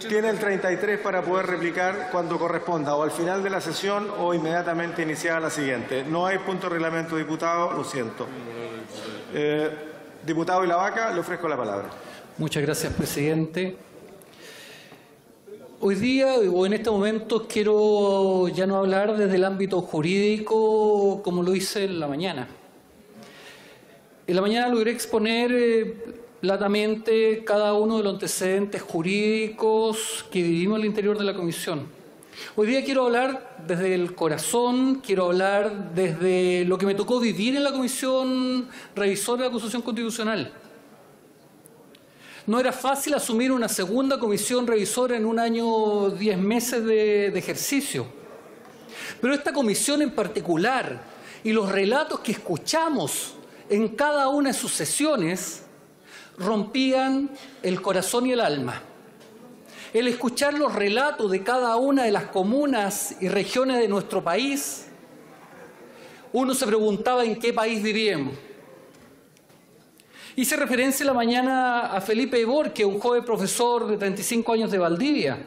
Tiene el 33 para poder replicar cuando corresponda, o al final de la sesión o inmediatamente iniciada la siguiente. No hay punto de reglamento, diputado, lo siento. Diputado Ilavaca, le ofrezco la palabra. Muchas gracias, presidente. Hoy día o en este momento quiero ya no hablar desde el ámbito jurídico como lo hice en la mañana. En la mañana logré exponer platamente cada uno de los antecedentes jurídicos que vivimos al interior de la comisión. Hoy día quiero hablar desde el corazón, quiero hablar desde lo que me tocó vivir en la comisión revisora de acusación constitucional. No era fácil asumir una segunda comisión revisora en un año 10 meses de ejercicio. Pero esta comisión en particular y los relatos que escuchamos en cada una de sus sesiones rompían el corazón y el alma. El escuchar los relatos de cada una de las comunas y regiones de nuestro país, uno se preguntaba en qué país vivíamos. Hice referencia en la mañana a Felipe Borque, un joven profesor de 35 años de Valdivia,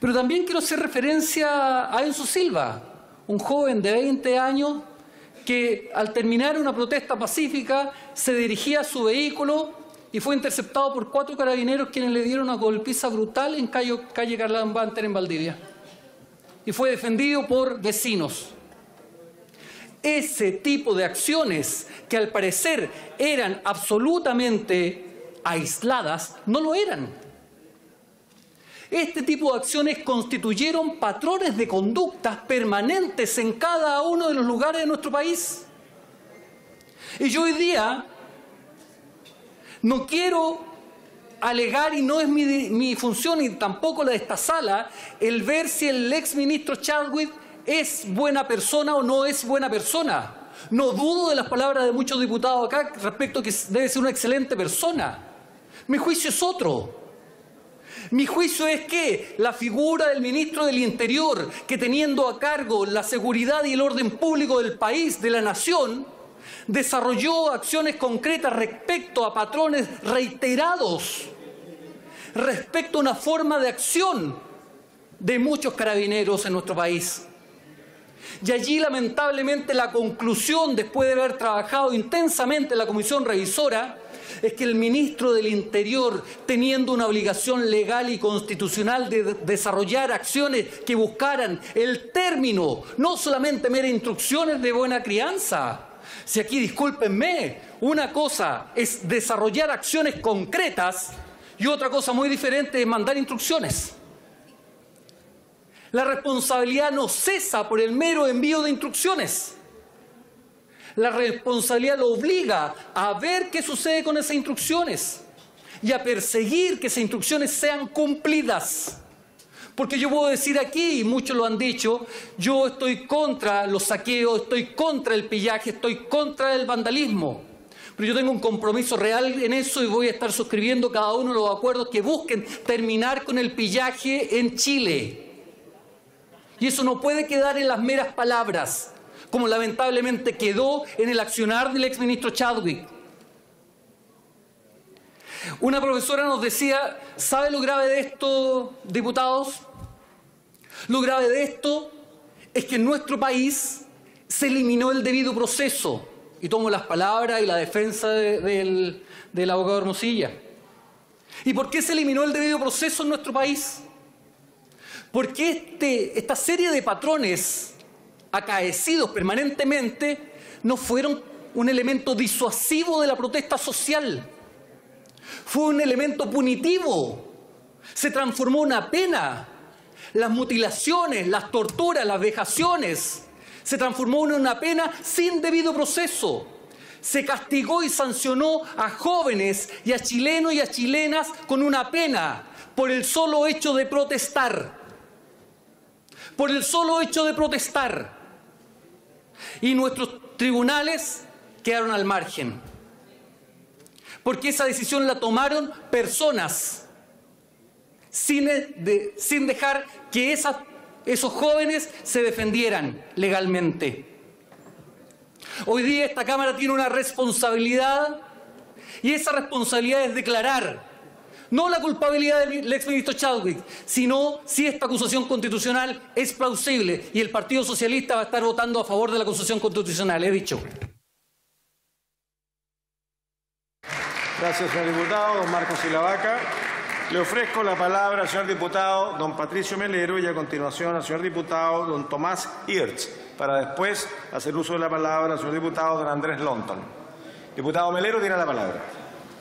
pero también quiero hacer referencia a Enzo Silva, un joven de 20 años que al terminar una protesta pacífica se dirigía a su vehículo y fue interceptado por 4 carabineros quienes le dieron una golpiza brutal en calle Carlán Banter en Valdivia. Y fue defendido por vecinos. Ese tipo de acciones que al parecer eran absolutamente aisladas, no lo eran. Este tipo de acciones constituyeron patrones de conductas permanentes en cada uno de los lugares de nuestro país. Y yo hoy día no quiero alegar, y no es mi función y tampoco la de esta sala, el ver si el exministro Chadwick es buena persona o no es buena persona. No dudo de las palabras de muchos diputados acá respecto a que debe ser una excelente persona. Mi juicio es otro. Mi juicio es que la figura del ministro del Interior, que teniendo a cargo la seguridad y el orden público del país, de la nación, desarrolló acciones concretas respecto a patrones reiterados, respecto a una forma de acción de muchos carabineros en nuestro país. Y allí, lamentablemente, la conclusión, después de haber trabajado intensamente en la comisión revisora, es que el ministro del Interior, teniendo una obligación legal y constitucional de desarrollar acciones que buscaran el término, no solamente meras instrucciones de buena crianza. Si aquí, discúlpenme, una cosa es desarrollar acciones concretas y otra cosa muy diferente es mandar instrucciones. La responsabilidad no cesa por el mero envío de instrucciones. La responsabilidad lo obliga a ver qué sucede con esas instrucciones y a perseguir que esas instrucciones sean cumplidas. Porque yo puedo decir aquí, y muchos lo han dicho, yo estoy contra los saqueos, estoy contra el pillaje, estoy contra el vandalismo. Pero yo tengo un compromiso real en eso y voy a estar suscribiendo cada uno de los acuerdos que busquen terminar con el pillaje en Chile. Y eso no puede quedar en las meras palabras, como lamentablemente quedó en el accionar del exministro Chadwick. Una profesora nos decía, ¿sabe lo grave de esto, diputados? Lo grave de esto es que en nuestro país se eliminó el debido proceso. Y tomo las palabras y la defensa del abogado Hermosilla. ¿Y por qué se eliminó el debido proceso en nuestro país? Porque esta serie de patrones acaecidos permanentemente no fueron un elemento disuasivo de la protesta social. Fue un elemento punitivo. Se transformó en una pena. Las mutilaciones, las torturas, las vejaciones, se transformó en una pena sin debido proceso. Se castigó y sancionó a jóvenes y a chilenos y a chilenas con una pena por el solo hecho de protestar. Por el solo hecho de protestar. Y nuestros tribunales quedaron al margen. Porque esa decisión la tomaron personas sin dejar que esos jóvenes se defendieran legalmente. Hoy día esta Cámara tiene una responsabilidad, y esa responsabilidad es declarar no la culpabilidad del exministro Chadwick, sino si esta acusación constitucional es plausible, y el Partido Socialista va a estar votando a favor de la acusación constitucional, he dicho. Gracias, señor diputado. Don Marcos Silavaca. Le ofrezco la palabra al señor diputado don Patricio Melero y a continuación al señor diputado don Tomás Hirsch, para después hacer uso de la palabra al señor diputado don Andrés Lonton. Diputado Melero, tiene la palabra.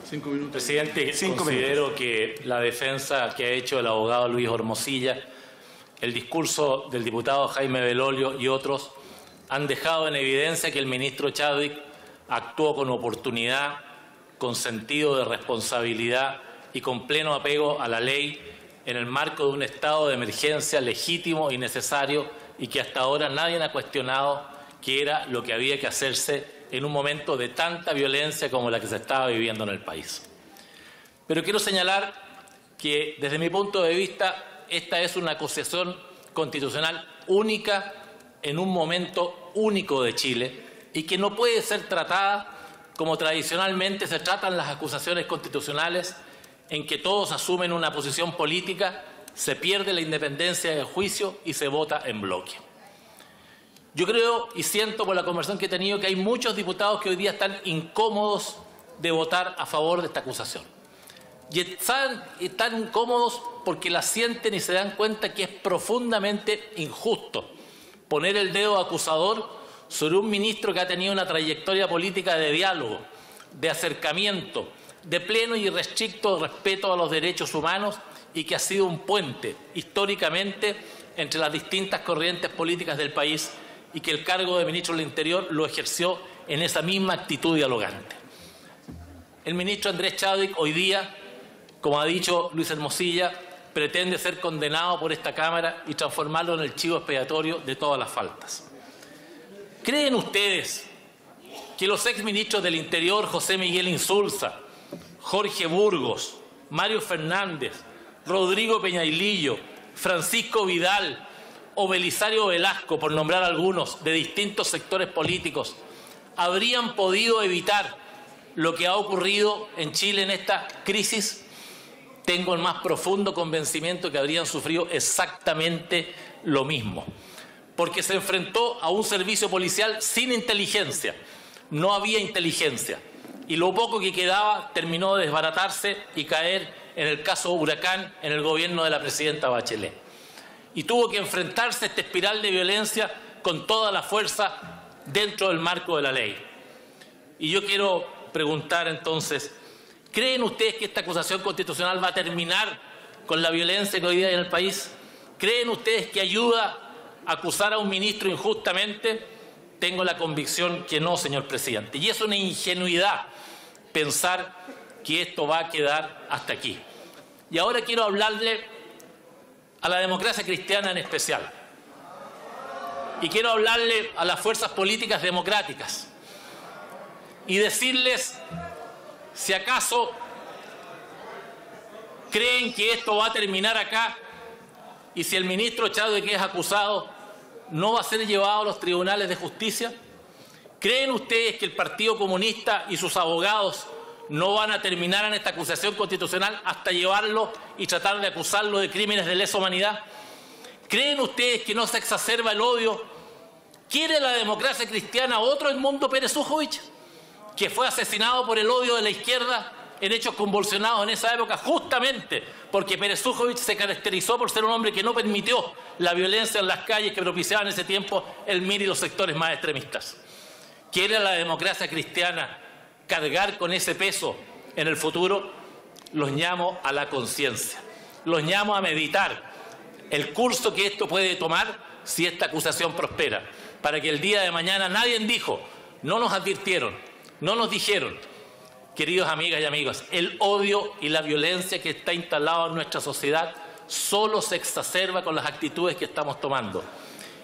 5 minutos. Presidente, considero que la defensa que ha hecho el abogado Luis Hormosilla, el discurso del diputado Jaime Belolio y otros han dejado en evidencia que el ministro Chadwick actuó con oportunidad, con sentido de responsabilidad y con pleno apego a la ley en el marco de un estado de emergencia legítimo y necesario, y que hasta ahora nadie ha cuestionado que era lo que había que hacerse en un momento de tanta violencia como la que se estaba viviendo en el país. Pero quiero señalar que, desde mi punto de vista, esta es una acusación constitucional única en un momento único de Chile y que no puede ser tratada como tradicionalmente se tratan las acusaciones constitucionales, en que todos asumen una posición política, se pierde la independencia del juicio y se vota en bloque. Yo creo y siento por la conversación que he tenido que hay muchos diputados que hoy día están incómodos de votar a favor de esta acusación. Y están incómodos porque la sienten y se dan cuenta que es profundamente injusto poner el dedo acusador sobre un ministro que ha tenido una trayectoria política de diálogo, de acercamiento, de pleno y irrestricto respeto a los derechos humanos, y que ha sido un puente históricamente entre las distintas corrientes políticas del país, y que el cargo de ministro del Interior lo ejerció en esa misma actitud dialogante. El ministro Andrés Chadwick hoy día, como ha dicho Luis Hermosilla, pretende ser condenado por esta Cámara y transformarlo en el chivo expiatorio de todas las faltas. ¿Creen ustedes que los exministros del Interior, José Miguel Insulza, Jorge Burgos, Mario Fernández, Rodrigo Peñailillo, Francisco Vidal o Belisario Velasco, por nombrar algunos, de distintos sectores políticos, habrían podido evitar lo que ha ocurrido en Chile en esta crisis? Tengo el más profundo convencimiento que habrían sufrido exactamente lo mismo, porque se enfrentó a un servicio policial sin inteligencia. No había inteligencia, y lo poco que quedaba terminó de desbaratarse y caer en el caso Huracán en el gobierno de la presidenta Bachelet. Y tuvo que enfrentarse a esta espiral de violencia con toda la fuerza dentro del marco de la ley. Y yo quiero preguntar entonces, ¿creen ustedes que esta acusación constitucional va a terminar con la violencia que hoy día hay en el país? ¿Creen ustedes que ayuda a acusar a un ministro injustamente? Tengo la convicción que no, señor presidente. Y es una ingenuidad pensar que esto va a quedar hasta aquí. Y ahora quiero hablarle a la democracia cristiana en especial. Y quiero hablarle a las fuerzas políticas democráticas y decirles si acaso creen que esto va a terminar acá, y si el ministro Chadwick es acusado, ¿no va a ser llevado a los tribunales de justicia? ¿Creen ustedes que el Partido Comunista y sus abogados no van a terminar en esta acusación constitucional hasta llevarlo y tratar de acusarlo de crímenes de lesa humanidad? ¿Creen ustedes que no se exacerba el odio? ¿Quiere la democracia cristiana otro Edmundo Pérez Ujovich, que fue asesinado por el odio de la izquierda en hechos convulsionados en esa época, justamente porque Pérez Ujovich se caracterizó por ser un hombre que no permitió la violencia en las calles que propiciaban en ese tiempo el MIR y los sectores más extremistas? ¿Quiere la democracia cristiana cargar con ese peso en el futuro? Los llamo a la conciencia, los llamo a meditar el curso que esto puede tomar si esta acusación prospera, para que el día de mañana nadie dijo, no nos advirtieron, no nos dijeron. Queridos amigas y amigos, el odio y la violencia que está instalado en nuestra sociedad solo se exacerba con las actitudes que estamos tomando,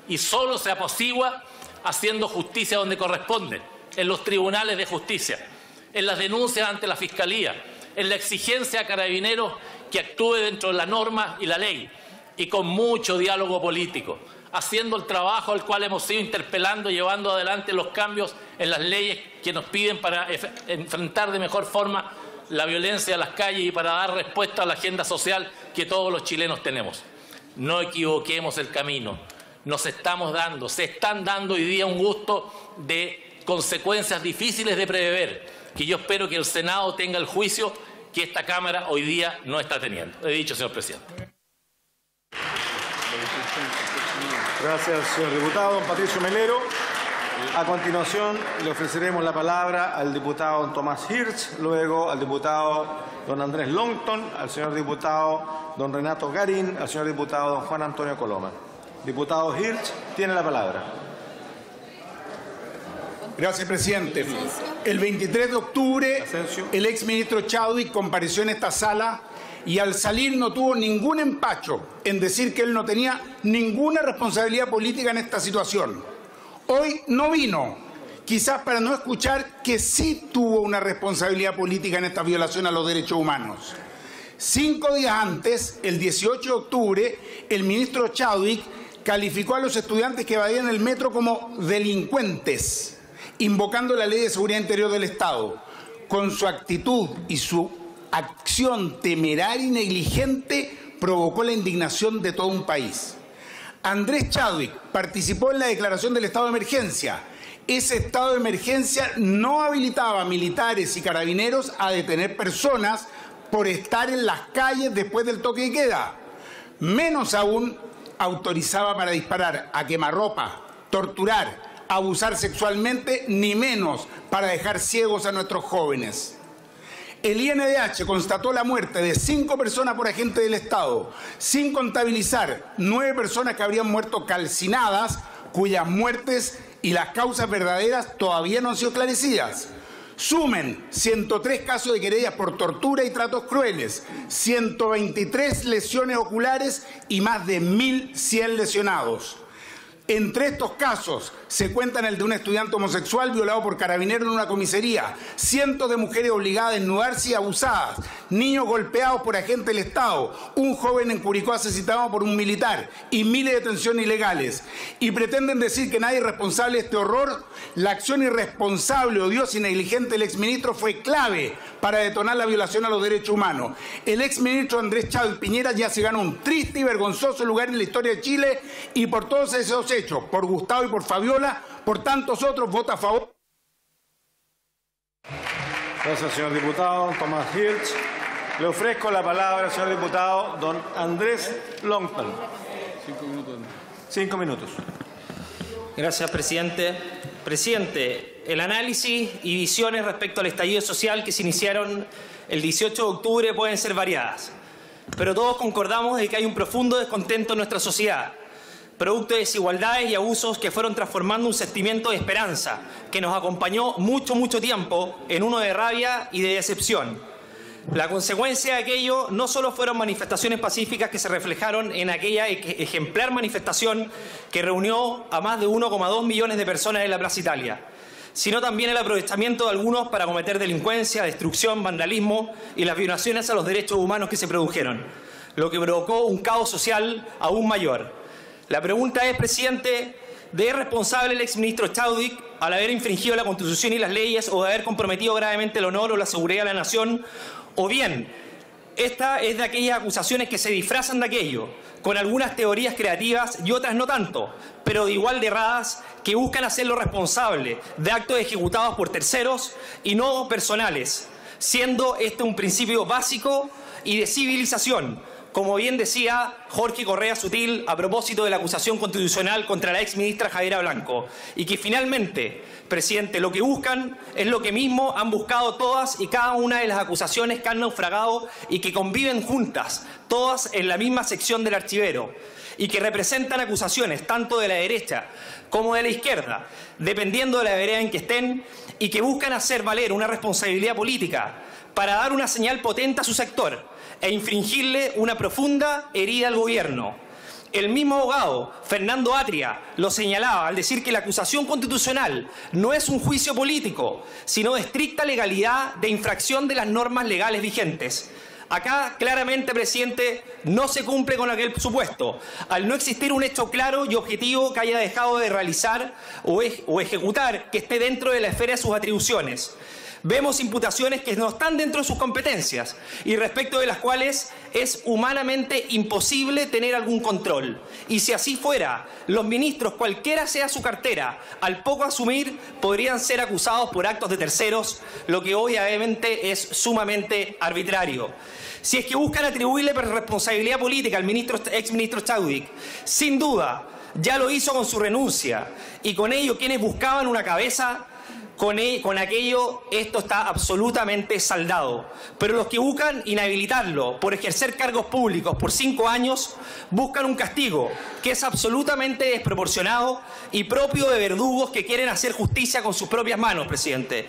y solo se apacigua haciendo justicia donde corresponde, en los tribunales de justicia, en las denuncias ante la Fiscalía, en la exigencia a Carabineros que actúe dentro de la norma y la ley y con mucho diálogo político, haciendo el trabajo al cual hemos ido interpelando, llevando adelante los cambios en las leyes que nos piden para enfrentar de mejor forma la violencia a las calles y para dar respuesta a la agenda social que todos los chilenos tenemos. No equivoquemos el camino. Se están dando hoy día un gusto de consecuencias difíciles de prever, que yo espero que el Senado tenga el juicio que esta Cámara hoy día no está teniendo. He dicho, señor presidente. Gracias, señor diputado. Don Patricio Melero. A continuación, le ofreceremos la palabra al diputado don Tomás Hirsch, luego al diputado don Andrés Longton, al señor diputado don Renato Garín, al señor diputado don Juan Antonio Coloma. Diputado Hirsch, tiene la palabra. Gracias, presidente. El 23 de octubre, el exministro Chadwick compareció en esta sala y al salir no tuvo ningún empacho en decir que él no tenía ninguna responsabilidad política en esta situación. Hoy no vino, quizás para no escuchar que sí tuvo una responsabilidad política en esta violación a los derechos humanos. 5 días antes, el 18 de octubre, el ministro Chadwick calificó a los estudiantes que evadían el metro como delincuentes, invocando la Ley de Seguridad Interior del Estado. Con su actitud y su acción temeraria y negligente provocó la indignación de todo un país. Andrés Chadwick participó en la declaración del estado de emergencia. Ese estado de emergencia no habilitaba a militares y carabineros a detener personas por estar en las calles después del toque de queda. Menos aún autorizaba para disparar a quemarropa, torturar, abusar sexualmente, ni menos para dejar ciegos a nuestros jóvenes. El INDH constató la muerte de 5 personas por agentes del Estado, sin contabilizar 9 personas que habrían muerto calcinadas, cuyas muertes y las causas verdaderas todavía no han sido esclarecidas. Sumen 103 casos de querellas por tortura y tratos crueles, 123 lesiones oculares y más de 1.100 lesionados. Entre estos casos se cuentan el de un estudiante homosexual violado por carabineros en una comisaría, cientos de mujeres obligadas a desnudarse y abusadas, niños golpeados por agentes del Estado, un joven en Curicó asesinado por un militar y miles de detenciones ilegales. Y pretenden decir que nadie es responsable de este horror. La acción irresponsable, odiosa y negligente del exministro fue clave para detonar la violación a los derechos humanos. El exministro Andrés Chadwick Piñera ya se ganó un triste y vergonzoso lugar en la historia de Chile y por todos esos hechos, por Gustavo y por Fabiola, por tantos otros, vota a favor. Gracias, señor diputado Tomás Hirsch. Le ofrezco la palabra al señor diputado don Andrés Longton. 5 minutos. Gracias, presidente. Presidente, el análisis y visiones respecto al estallido social que se iniciaron el 18 de octubre pueden ser variadas, pero todos concordamos de que hay un profundo descontento en nuestra sociedad, producto de desigualdades y abusos que fueron transformando un sentimiento de esperanza que nos acompañó mucho tiempo en uno de rabia y de decepción. La consecuencia de aquello no solo fueron manifestaciones pacíficas que se reflejaron en aquella ejemplar manifestación que reunió a más de 1,2 millones de personas en la Plaza Italia, sino también el aprovechamiento de algunos para cometer delincuencia, destrucción, vandalismo y las violaciones a los derechos humanos que se produjeron, lo que provocó un caos social aún mayor. La pregunta es, presidente, ¿es responsable el exministro Chadwick al haber infringido la Constitución y las leyes o de haber comprometido gravemente el honor o la seguridad de la nación? O bien, esta es de aquellas acusaciones que se disfrazan de aquello, con algunas teorías creativas y otras no tanto, pero de igual de erradas, que buscan hacerlo responsable de actos ejecutados por terceros y no personales, siendo este un principio básico y de civilización, como bien decía Jorge Correa Sutil a propósito de la acusación constitucional contra la exministra Javiera Blanco, y que finalmente, presidente, lo que buscan es lo que mismo han buscado todas y cada una de las acusaciones que han naufragado y que conviven juntas, todas en la misma sección del archivero, y que representan acusaciones tanto de la derecha como de la izquierda, dependiendo de la vereda en que estén, y que buscan hacer valer una responsabilidad política para dar una señal potente a su sector e infringirle una profunda herida al gobierno. El mismo abogado, Fernando Atria, lo señalaba al decir que la acusación constitucional no es un juicio político, sino de estricta legalidad de infracción de las normas legales vigentes. Acá, claramente, presidente, no se cumple con aquel supuesto, al no existir un hecho claro y objetivo que haya dejado de realizar o ejecutar que esté dentro de la esfera de sus atribuciones. Vemos imputaciones que no están dentro de sus competencias y respecto de las cuales es humanamente imposible tener algún control. Y si así fuera, los ministros, cualquiera sea su cartera, al poco asumir, podrían ser acusados por actos de terceros, lo que obviamente es sumamente arbitrario. Si es que buscan atribuirle responsabilidad política al exministro Chadwick, sin duda, ya lo hizo con su renuncia y con ello quienes buscaban una cabeza. Con aquello esto está absolutamente saldado. Pero los que buscan inhabilitarlo por ejercer cargos públicos por 5 años buscan un castigo que es absolutamente desproporcionado y propio de verdugos que quieren hacer justicia con sus propias manos, presidente.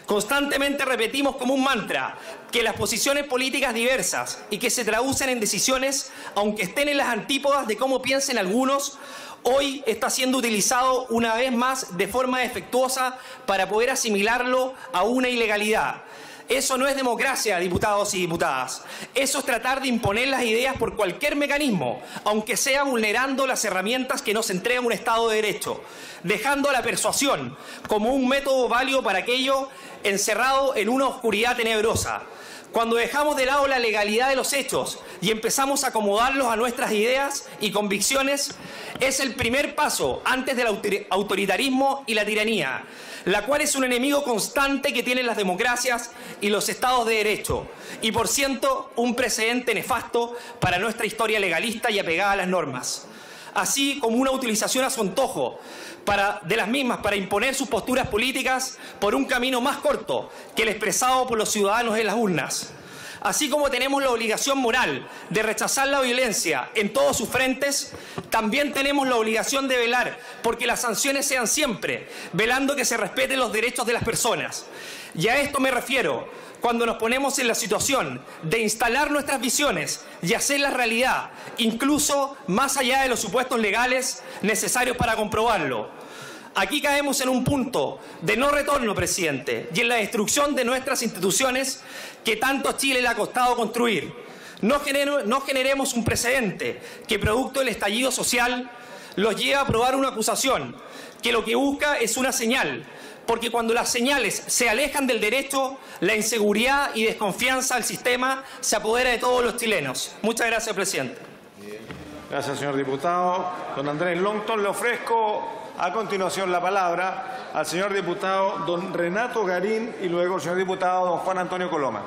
Constantemente repetimos como un mantra que las posiciones políticas diversas y que se traducen en decisiones, aunque estén en las antípodas de cómo piensen algunos, hoy está siendo utilizado una vez más de forma defectuosa para poder asimilarlo a una ilegalidad. Eso no es democracia, diputados y diputadas. Eso es tratar de imponer las ideas por cualquier mecanismo, aunque sea vulnerando las herramientas que nos entrega un Estado de Derecho, dejando a la persuasión como un método válido para aquello encerrado en una oscuridad tenebrosa. Cuando dejamos de lado la legalidad de los hechos y empezamos a acomodarlos a nuestras ideas y convicciones, es el primer paso antes del autoritarismo y la tiranía, la cual es un enemigo constante que tienen las democracias y los estados de derecho, y por cierto, un precedente nefasto para nuestra historia legalista y apegada a las normas, así como una utilización a su antojo de las mismas para imponer sus posturas políticas por un camino más corto que el expresado por los ciudadanos en las urnas. Así como tenemos la obligación moral de rechazar la violencia en todos sus frentes, también tenemos la obligación de velar porque las sanciones sean siempre, velando que se respeten los derechos de las personas. Y a esto me refiero cuando nos ponemos en la situación de instalar nuestras visiones y hacerlas realidad, incluso más allá de los supuestos legales necesarios para comprobarlo. Aquí caemos en un punto de no retorno, presidente, y en la destrucción de nuestras instituciones que tanto a Chile le ha costado construir. No generemos un precedente que, producto del estallido social, los lleve a aprobar una acusación que lo que busca es una señal, porque cuando las señales se alejan del derecho, la inseguridad y desconfianza al sistema se apodera de todos los chilenos. Muchas gracias, presidente. Gracias, señor diputado. Don Andrés Longton, le ofrezco a continuación la palabra al señor diputado don Renato Garín y luego el señor diputado don Juan Antonio Coloma.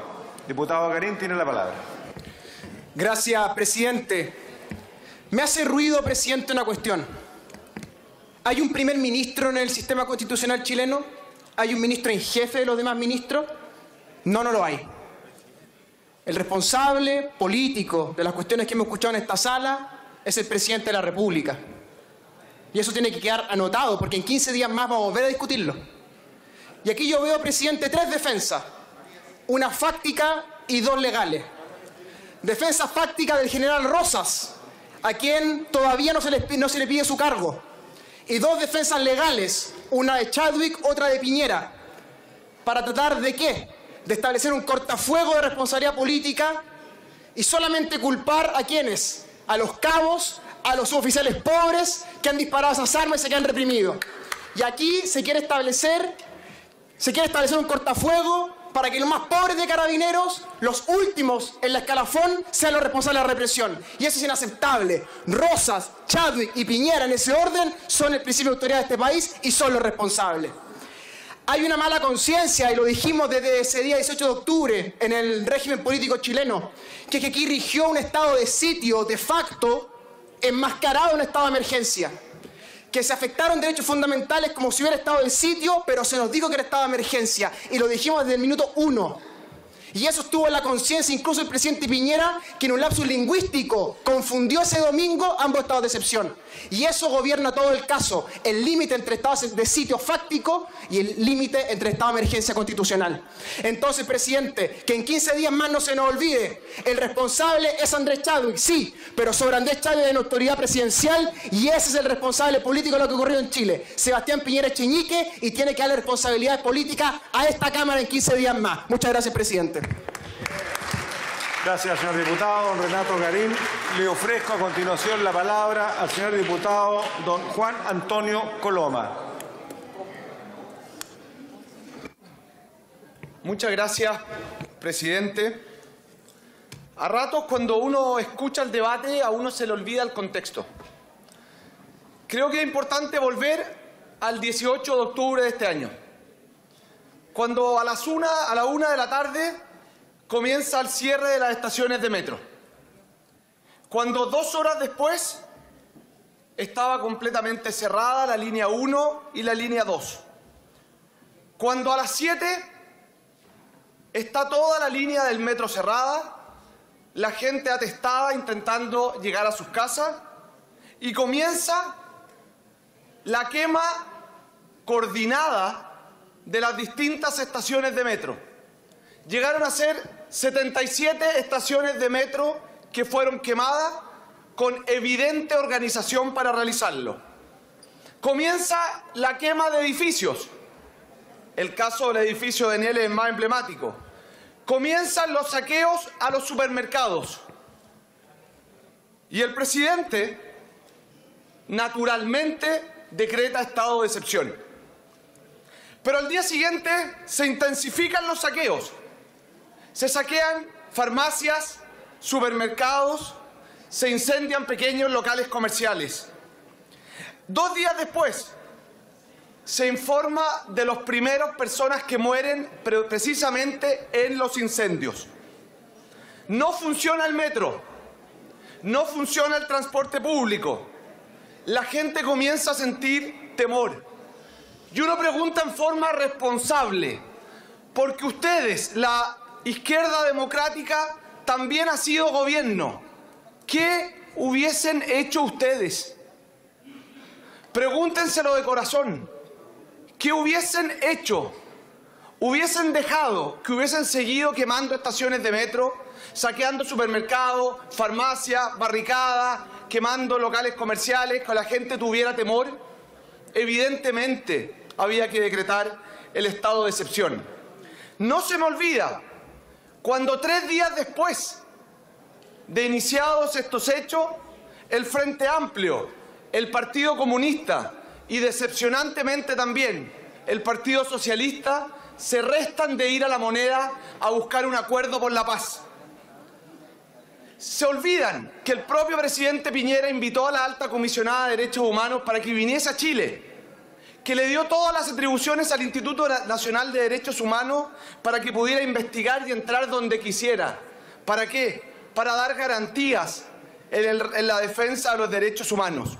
Diputado Garín, tiene la palabra. Gracias, presidente. Me hace ruido, presidente, una cuestión. ¿Hay un primer ministro en el sistema constitucional chileno? ¿Hay un ministro en jefe de los demás ministros? No, no lo hay. El responsable político de las cuestiones que hemos escuchado en esta sala es el presidente de la República. Y eso tiene que quedar anotado, porque en 15 días más vamos a volver a discutirlo. Y aquí yo veo, presidente, 3 defensas. Una fáctica y 2 legales. Defensa fáctica del general Rosas, a quien todavía no se le pide su cargo. Y 2 defensas legales, una de Chadwick, otra de Piñera. ¿Para tratar de qué? De establecer un cortafuego de responsabilidad política y solamente culpar a ¿quiénes? A los cabos, a los suboficiales pobres que han disparado esas armas y se quedan reprimidos. Y aquí se quiere establecer un cortafuego para que los más pobres de carabineros, los últimos en la escalafón, sean los responsables de la represión. Y eso es inaceptable. Rosas, Chadwick y Piñera, en ese orden, son el principio de autoridad de este país y son los responsables. Hay una mala conciencia, y lo dijimos desde ese día 18 de octubre, en el régimen político chileno, que es que aquí rigió un estado de sitio de facto, enmascarado en un estado de emergencia. Que se afectaron derechos fundamentales como si hubiera estado de sitio, pero se nos dijo que era estado de emergencia. Y lo dijimos desde el minuto 1. Y eso estuvo en la conciencia incluso el presidente Piñera, que en un lapsus lingüístico confundió ese domingo ambos estados de excepción. Y eso gobierna todo el caso, el límite entre estados de sitio fáctico y el límite entre estado de emergencia constitucional. Entonces, presidente, que en 15 días más no se nos olvide, el responsable es Andrés Chadwick, sí, pero sobre Andrés Chadwick hay una autoridad presidencial y ese es el responsable político de lo que ocurrió en Chile, Sebastián Piñera Echeñique, y tiene que darle responsabilidades políticas a esta Cámara en 15 días más. Muchas gracias, presidente. Gracias, señor diputado. Don Renato Garín. Le ofrezco a continuación la palabra al señor diputado don Juan Antonio Coloma. Muchas gracias, presidente. A ratos, cuando uno escucha el debate, a uno se le olvida el contexto. Creo que es importante volver al 18 de octubre de este año, cuando a la 1 de la tarde comienza el cierre de las estaciones de metro, cuando 2 horas después estaba completamente cerrada la línea 1 y la línea 2, cuando a las 7 está toda la línea del metro cerrada, la gente atestada intentando llegar a sus casas y comienza la quema coordinada de las distintas estaciones de metro. Llegaron a ser 77 estaciones de metro que fueron quemadas con evidente organización para realizarlo. Comienza la quema de edificios. El caso del edificio de Enel es más emblemático. Comienzan los saqueos a los supermercados. Y el presidente, naturalmente, decreta estado de excepción. Pero al día siguiente se intensifican los saqueos. Se saquean farmacias, supermercados, se incendian pequeños locales comerciales. 2 días después, se informa de las primeras personas que mueren precisamente en los incendios. No funciona el metro, no funciona el transporte público. La gente comienza a sentir temor. Y uno pregunta en forma responsable, porque ustedes, la izquierda democrática, también ha sido gobierno. ¿Qué hubiesen hecho ustedes? Pregúntenselo de corazón. ¿Qué hubiesen hecho? ¿Hubiesen dejado que hubiesen seguido quemando estaciones de metro, saqueando supermercados, farmacias, barricadas, quemando locales comerciales, que la gente tuviera temor? Evidentemente había que decretar el estado de excepción. No se me olvida cuando 3 días después de iniciados estos hechos, el Frente Amplio, el Partido Comunista y decepcionantemente también el Partido Socialista se restan de ir a La Moneda a buscar un acuerdo por la paz. Se olvidan que el propio presidente Piñera invitó a la alta comisionada de Derechos Humanos para que viniese a Chile, que le dio todas las atribuciones al Instituto Nacional de Derechos Humanos para que pudiera investigar y entrar donde quisiera. ¿Para qué? Para dar garantías en la defensa de los derechos humanos.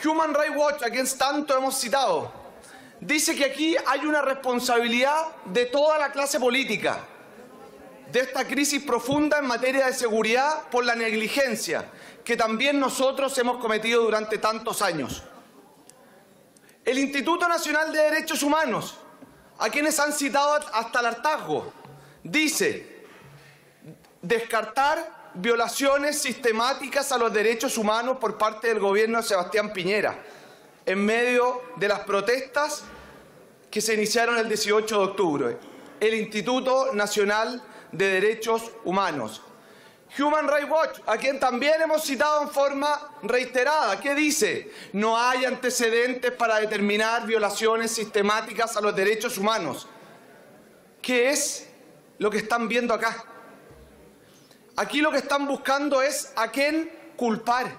Human Rights Watch, a quien tanto hemos citado, dice que aquí hay una responsabilidad de toda la clase política de esta crisis profunda en materia de seguridad por la negligencia que también nosotros hemos cometido durante tantos años. El Instituto Nacional de Derechos Humanos, a quienes han citado hasta el hartazgo, dice descartar violaciones sistemáticas a los derechos humanos por parte del gobierno de Sebastián Piñera en medio de las protestas que se iniciaron el 18 de octubre. El Instituto Nacional de Derechos Humanos. Human Rights Watch, a quien también hemos citado en forma reiterada, ¿qué dice? No hay antecedentes para determinar violaciones sistemáticas a los derechos humanos. ¿Qué es lo que están viendo acá? Aquí lo que están buscando es a quién culpar.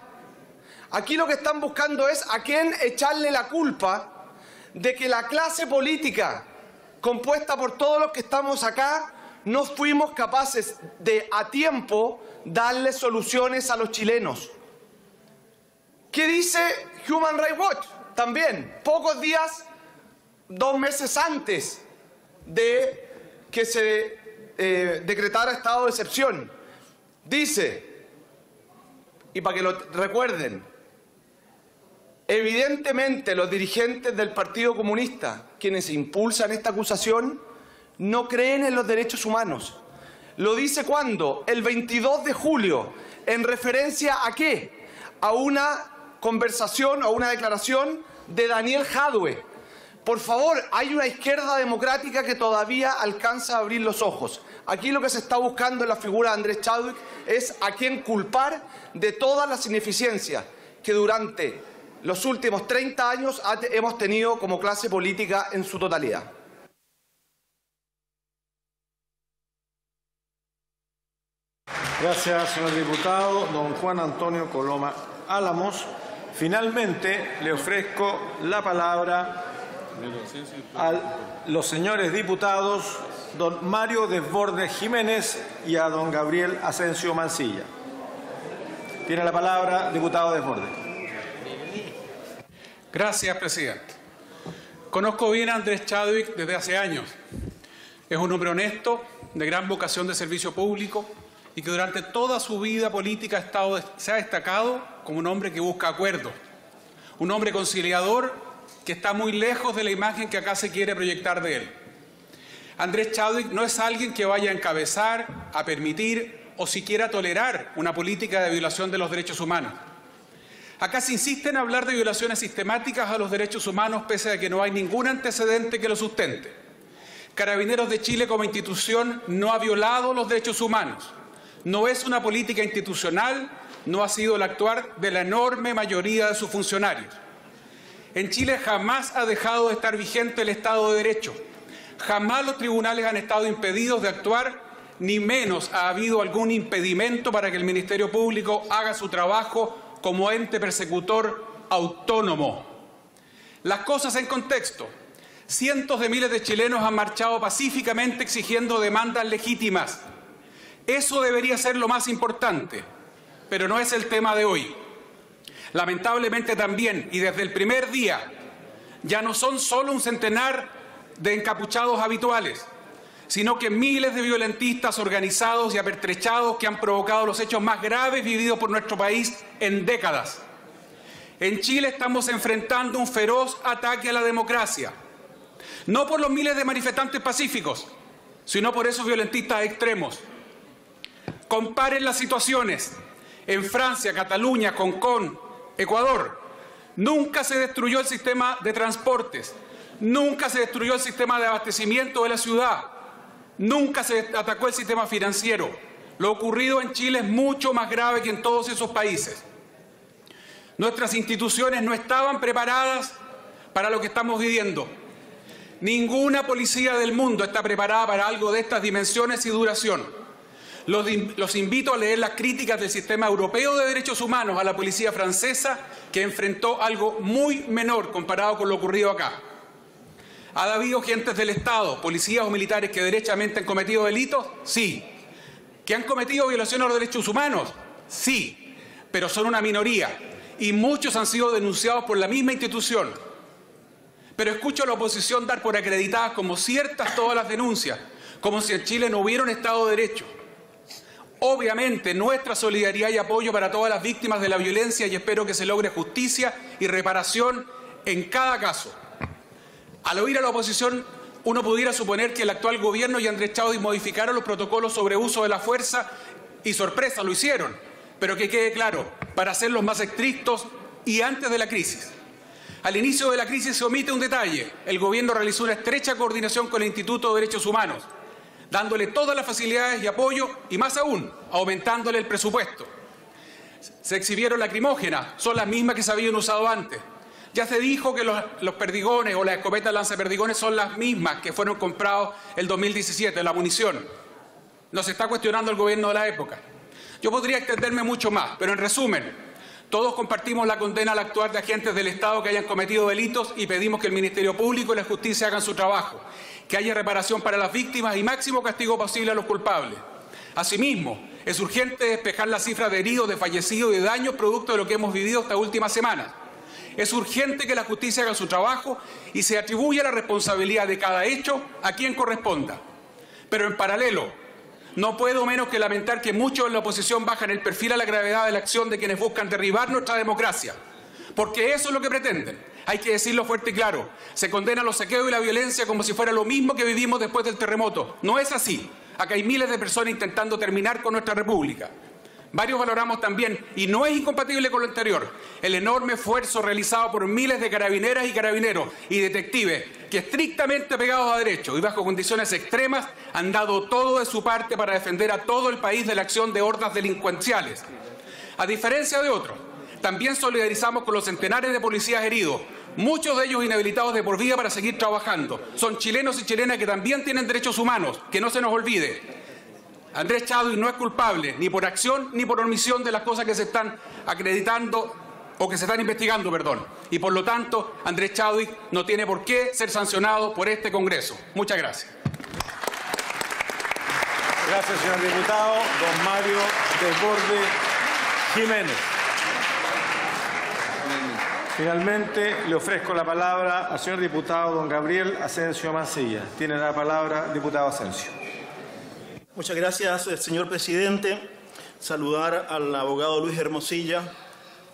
Aquí lo que están buscando es a quién echarle la culpa de que la clase política, compuesta por todos los que estamos acá, no fuimos capaces de, a tiempo, darle soluciones a los chilenos. ¿Qué dice Human Rights Watch? También, pocos días, 2 meses antes de que se decretara estado de excepción, dice, y para que lo recuerden, evidentemente los dirigentes del Partido Comunista, quienes impulsan esta acusación, no creen en los derechos humanos. Lo dice cuando, el 22 de julio, en referencia a ¿qué? A una conversación, a una declaración de Daniel Jadwe, Por favor, hay una izquierda democrática que todavía alcanza a abrir los ojos. Aquí lo que se está buscando en la figura de Andrés Chadwick es a quién culpar de todas las ineficiencias que durante los últimos 30 años hemos tenido como clase política en su totalidad. Gracias, señor diputado. Don Juan Antonio Coloma Álamos. Finalmente, le ofrezco la palabra a los señores diputados don Mario Desbordes Jiménez y a don Gabriel Asensio Mancilla. Tiene la palabra, diputado Desbordes. Gracias, presidente. Conozco bien a Andrés Chadwick desde hace años. Es un hombre honesto, de gran vocación de servicio público y que durante toda su vida política se ha destacado como un hombre que busca acuerdos, un hombre conciliador que está muy lejos de la imagen que acá se quiere proyectar de él. Andrés Chadwick no es alguien que vaya a encabezar, a permitir o siquiera tolerar una política de violación de los derechos humanos. Acá se insiste en hablar de violaciones sistemáticas a los derechos humanos pese a que no hay ningún antecedente que lo sustente. Carabineros de Chile como institución no ha violado los derechos humanos. No es una política institucional, no ha sido el actuar de la enorme mayoría de sus funcionarios. En Chile jamás ha dejado de estar vigente el Estado de Derecho. Jamás los tribunales han estado impedidos de actuar, ni menos ha habido algún impedimento para que el Ministerio Público haga su trabajo como ente persecutor autónomo. Las cosas en contexto. Cientos de miles de chilenos han marchado pacíficamente exigiendo demandas legítimas. Eso debería ser lo más importante, pero no es el tema de hoy. Lamentablemente también, y desde el primer día, ya no son solo un centenar de encapuchados habituales, sino que miles de violentistas organizados y apertrechados que han provocado los hechos más graves vividos por nuestro país en décadas. En Chile estamos enfrentando un feroz ataque a la democracia, no por los miles de manifestantes pacíficos, sino por esos violentistas extremos. Comparen las situaciones. En Francia, Cataluña, Hong Kong, Ecuador, nunca se destruyó el sistema de transportes, nunca se destruyó el sistema de abastecimiento de la ciudad, nunca se atacó el sistema financiero. Lo ocurrido en Chile es mucho más grave que en todos esos países. Nuestras instituciones no estaban preparadas para lo que estamos viviendo. Ninguna policía del mundo está preparada para algo de estas dimensiones y duración. Los invito a leer las críticas del sistema europeo de derechos humanos a la policía francesa, que enfrentó algo muy menor comparado con lo ocurrido acá. ¿Ha habido agentes del Estado, policías o militares que derechamente han cometido delitos? Sí. ¿Que han cometido violaciones a los derechos humanos? Sí, pero son una minoría y muchos han sido denunciados por la misma institución. Pero escucho a la oposición dar por acreditadas como ciertas todas las denuncias, como si en Chile no hubiera un Estado de Derecho. Obviamente, nuestra solidaridad y apoyo para todas las víctimas de la violencia y espero que se logre justicia y reparación en cada caso. Al oír a la oposición, uno pudiera suponer que el actual gobierno y Andrés Chadwick modificaron los protocolos sobre uso de la fuerza y sorpresa, lo hicieron. Pero que quede claro, para hacerlos más estrictos y antes de la crisis. Al inicio de la crisis se omite un detalle. El gobierno realizó una estrecha coordinación con el Instituto de Derechos Humanos, dándole todas las facilidades y apoyo y más aún, aumentándole el presupuesto. Se exhibieron lacrimógenas, son las mismas que se habían usado antes. Ya se dijo que los perdigones o las escopetas lanzaperdigones son las mismas que fueron comprados el 2017, la munición. Nos está cuestionando el gobierno de la época. Yo podría extenderme mucho más, pero en resumen, todos compartimos la condena al actuar de agentes del Estado que hayan cometido delitos y pedimos que el Ministerio Público y la Justicia hagan su trabajo, que haya reparación para las víctimas y máximo castigo posible a los culpables. Asimismo, es urgente despejar las cifras de heridos, de fallecidos y de daños producto de lo que hemos vivido esta última semana. Es urgente que la justicia haga su trabajo y se atribuya la responsabilidad de cada hecho a quien corresponda. Pero en paralelo, no puedo menos que lamentar que muchos en la oposición bajan el perfil a la gravedad de la acción de quienes buscan derribar nuestra democracia. Porque eso es lo que pretenden. Hay que decirlo fuerte y claro. Se condena los saqueos y la violencia como si fuera lo mismo que vivimos después del terremoto. No es así. Acá hay miles de personas intentando terminar con nuestra república. Varios valoramos también, y no es incompatible con lo anterior, el enorme esfuerzo realizado por miles de carabineras y carabineros y detectives que estrictamente pegados a derecho y bajo condiciones extremas han dado todo de su parte para defender a todo el país de la acción de hordas delincuenciales. A diferencia de otros, también solidarizamos con los centenares de policías heridos, muchos de ellos inhabilitados de por vida para seguir trabajando. Son chilenos y chilenas que también tienen derechos humanos, que no se nos olvide. Andrés Chadwick no es culpable, ni por acción ni por omisión de las cosas que se están acreditando o que se están investigando, perdón. Y por lo tanto, Andrés Chadwick no tiene por qué ser sancionado por este Congreso. Muchas gracias. Gracias, señor diputado. Don Mario Desbordes Jiménez. Finalmente, le ofrezco la palabra al señor diputado don Gabriel Asensio Mancilla. Tiene la palabra, diputado Asensio. Muchas gracias, señor presidente. Saludar al abogado Luis Hermosilla.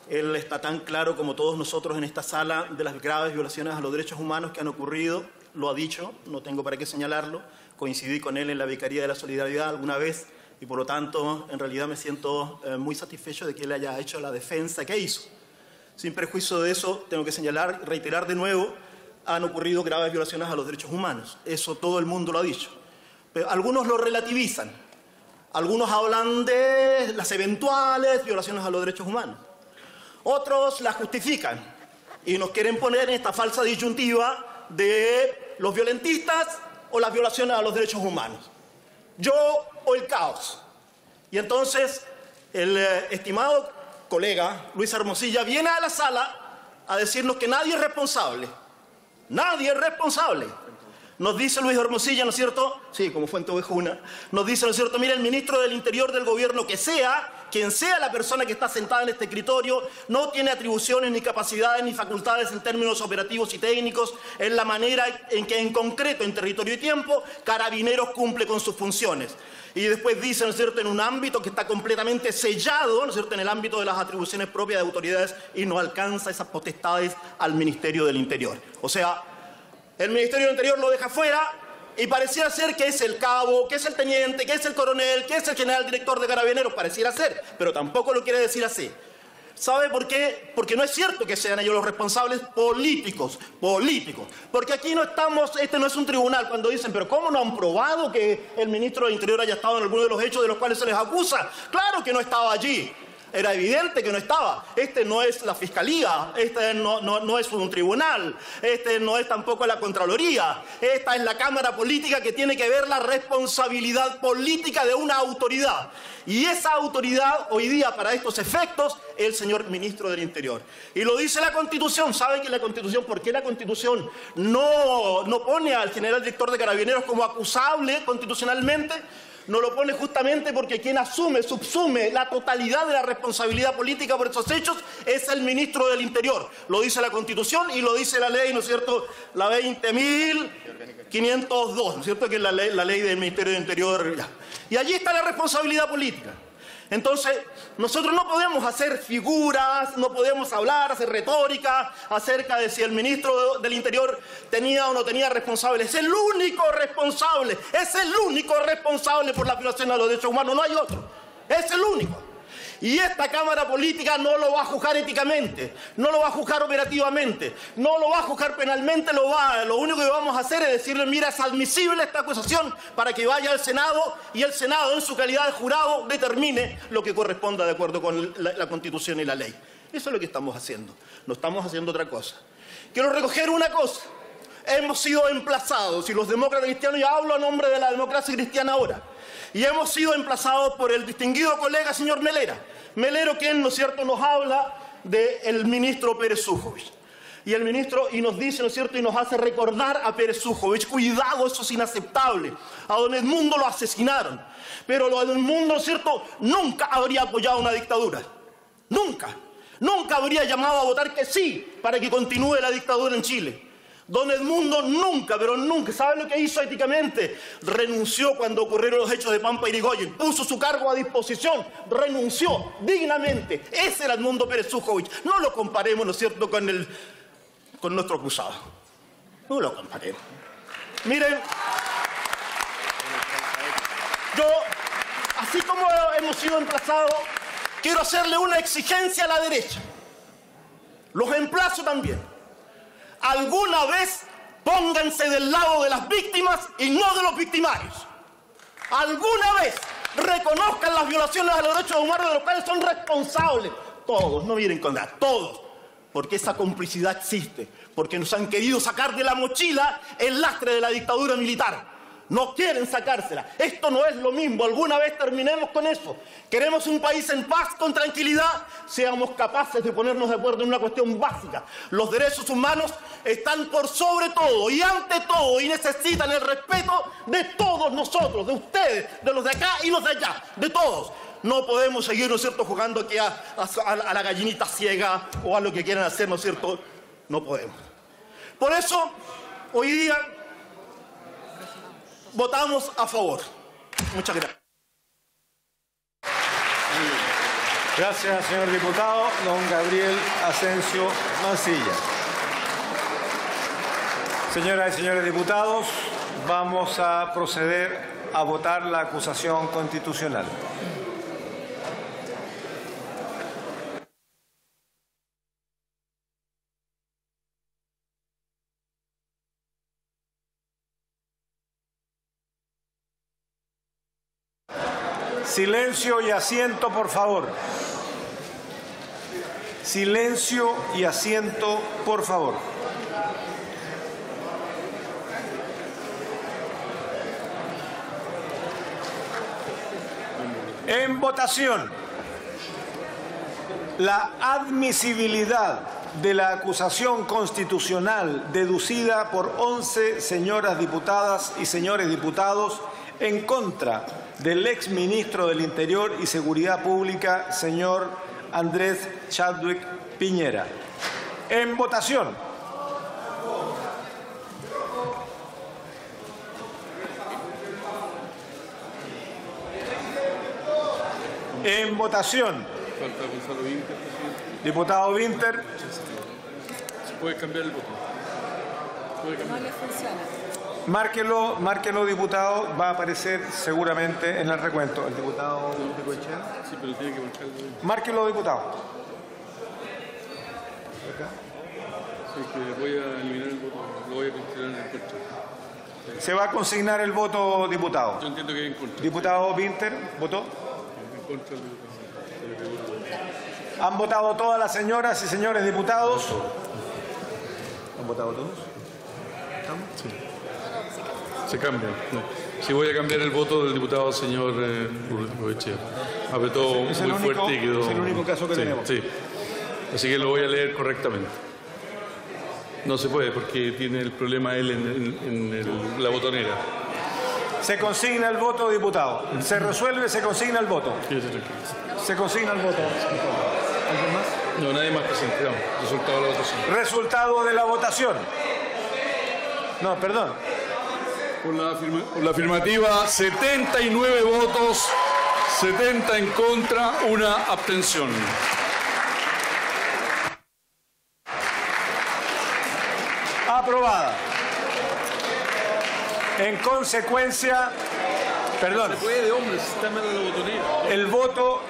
Él está tan claro como todos nosotros en esta sala de las graves violaciones a los derechos humanos que han ocurrido. Lo ha dicho, no tengo para qué señalarlo. Coincidí con él en la Vicaría de la Solidaridad alguna vez y por lo tanto en realidad me siento muy satisfecho de que él haya hecho la defensa que hizo. Sin perjuicio de eso, tengo que señalar, reiterar de nuevo, han ocurrido graves violaciones a los derechos humanos. Eso todo el mundo lo ha dicho. Pero algunos lo relativizan. Algunos hablan de las eventuales violaciones a los derechos humanos. Otros las justifican y nos quieren poner en esta falsa disyuntiva de los violentistas o las violaciones a los derechos humanos. Yo o el caos. Y entonces el estimado colega Luis Hermosilla viene a la sala a decirnos que nadie es responsable. Nadie es responsable. Nos dice Luis Hermosilla, ¿no es cierto? Sí, como fuente ovejuna. Nos dice, ¿no es cierto? Mira, el ministro del Interior del gobierno que sea, quien sea la persona que está sentada en este escritorio, no tiene atribuciones, ni capacidades, ni facultades en términos operativos y técnicos, en la manera en que en concreto, en territorio y tiempo, Carabineros cumple con sus funciones. Y después dice, ¿no es cierto?, en un ámbito que está completamente sellado, ¿no es cierto?, en el ámbito de las atribuciones propias de autoridades y no alcanza esas potestades al Ministerio del Interior. O sea, el Ministerio del Interior lo deja fuera y pareciera ser que es el cabo, que es el teniente, que es el coronel, que es el general director de Carabineros, pareciera ser, pero tampoco lo quiere decir así. ¿Sabe por qué? Porque no es cierto que sean ellos los responsables políticos. Porque aquí no estamos, este no es un tribunal cuando dicen, pero ¿cómo no han probado que el ministro del Interior haya estado en alguno de los hechos de los cuales se les acusa? Claro que no estaba allí. Era evidente que no estaba. Este no es la Fiscalía, este no es un tribunal, este no es tampoco la Contraloría. Esta es la Cámara Política que tiene que ver la responsabilidad política de una autoridad. Y esa autoridad hoy día para estos efectos es el señor ministro del Interior. Y lo dice la Constitución. ¿Sabe que la Constitución, por qué la Constitución no pone al general director de Carabineros como acusable constitucionalmente? No lo pone justamente porque quien subsume la totalidad de la responsabilidad política por estos hechos es el ministro del Interior. Lo dice la Constitución y lo dice la ley, ¿no es cierto?, la 20.502, ¿no es cierto?, que es la ley del Ministerio del Interior. Y allí está la responsabilidad política. Entonces, nosotros no podemos hacer figuras, no podemos hablar, hacer retórica acerca de si el ministro del Interior tenía o no tenía responsables. Es el único responsable por la violación a los derechos humanos, no hay otro. Es el único. Y esta Cámara Política no lo va a juzgar éticamente, no lo va a juzgar operativamente, no lo va a juzgar penalmente, lo único que vamos a hacer es decirle, mira, es admisible esta acusación para que vaya al Senado y el Senado en su calidad de jurado determine lo que corresponda de acuerdo con la Constitución y la ley. Eso es lo que estamos haciendo, no estamos haciendo otra cosa. Quiero recoger una cosa. Hemos sido emplazados, y los demócratas cristianos, ya hablo a nombre de la democracia cristiana ahora, y hemos sido emplazados por el distinguido colega señor Melera, quien, ¿no es cierto?, nos habla del ministro Pérez Zújovic. Y el ministro, y nos dice, ¿no es cierto?, y nos hace recordar a Pérez Zújovic, cuidado, eso es inaceptable. A don Edmundo lo asesinaron, pero don Edmundo, ¿no es cierto?, nunca habría apoyado una dictadura. Nunca habría llamado a votar que sí para que continúe la dictadura en Chile. Don Edmundo nunca, pero nunca, ¿sabe lo que hizo éticamente? Renunció cuando ocurrieron los hechos de Pampa Irigoyen, puso su cargo a disposición, renunció dignamente. Ese era Edmundo Pérez Zújovic. No lo comparemos, ¿no es cierto?, con nuestro acusado. No lo comparemos. Miren, así como hemos sido emplazados quiero hacerle una exigencia a la derecha. Los emplazo también. Alguna vez pónganse del lado de las víctimas y no de los victimarios. Alguna vez reconozcan las violaciones a los derechos humanos de los cuales son responsables. Todos, no miren con nada, todos. Porque esa complicidad existe. Porque nos han querido sacar de la mochila el lastre de la dictadura militar. No quieren sacársela. Esto no es lo mismo. Alguna vez terminemos con eso. Queremos un país en paz, con tranquilidad. Seamos capaces de ponernos de acuerdo en una cuestión básica. Los derechos humanos están por sobre todo y ante todo y necesitan el respeto de todos nosotros, de ustedes, de los de acá y los de allá, de todos. No podemos seguir, ¿no es cierto?, jugando aquí a la gallinita ciega o a lo que quieran hacer, ¿no es cierto? No podemos. Por eso, hoy día votamos a favor. Muchas gracias. Gracias, señor diputado. Don Gabriel Asensio Mancilla. Señoras y señores diputados, vamos a proceder a votar la acusación constitucional. Silencio y asiento, por favor. Silencio y asiento, por favor. En votación, la admisibilidad de la acusación constitucional deducida por 11 señoras diputadas y señores diputados en contra del exministro del Interior y Seguridad Pública, señor Andrés Chadwick Piñera. En votación. En votación. Falta Gonzalo Winter. Diputado Winter. ¿Se puede cambiar el voto? No le funciona. Márquelo, diputado. Va a aparecer seguramente en el recuento. El diputado Goicoechea. Sí, pero tiene que marcarlo. Márquelo, diputado. Sí, que voy a eliminar el voto. Lo voy a considerar en contra. Se va a consignar el voto, diputado. Yo entiendo que es en contra. Diputado Winter, ¿votó? En contra del diputado. ¿Han votado todas las señoras y señores diputados? ¿Han votado todos? ¿Estamos? Sí. Se cambia. Sí, voy a cambiar el voto del diputado señor Goicoechea. Apretó muy fuerte y quedó... Es el único caso que tenemos. Sí. Así que lo voy a leer correctamente. No se puede porque tiene el problema él en la botonera. Se consigna el voto, diputado. Se resuelve, se consigna el voto. Se consigna el voto. ¿Alguien más? No, nadie más, presidente. Vamos. Resultado de la votación. Resultado de la votación. No, perdón. Por la afirmativa, 79 votos, 70 en contra, una abstención. Aprobada. En consecuencia, perdón. Se puede, hombre, si está mal la botonera. El voto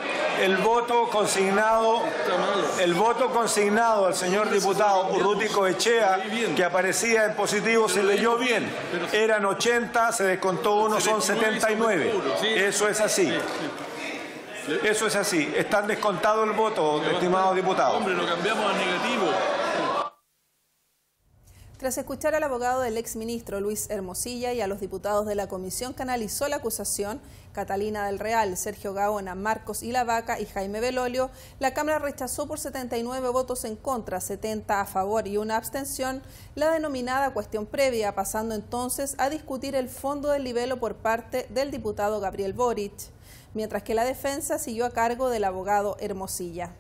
consignado al señor diputado Urruti Goicoechea, que aparecía en positivo, se leyó bien. Eran 80, se descontó uno, son 79. Eso es así. Eso es así. Están descontado el voto, estimado diputado. Hombre, lo cambiamos a negativo. Tras escuchar al abogado del exministro Luis Hermosilla y a los diputados de la comisión que analizó la acusación, Catalina del Real, Sergio Gaona, Marcos Ilavaca y Jaime Belolio, la Cámara rechazó por 79 votos en contra, 70 a favor y una abstención la denominada cuestión previa, pasando entonces a discutir el fondo del libelo por parte del diputado Gabriel Boric, mientras que la defensa siguió a cargo del abogado Hermosilla.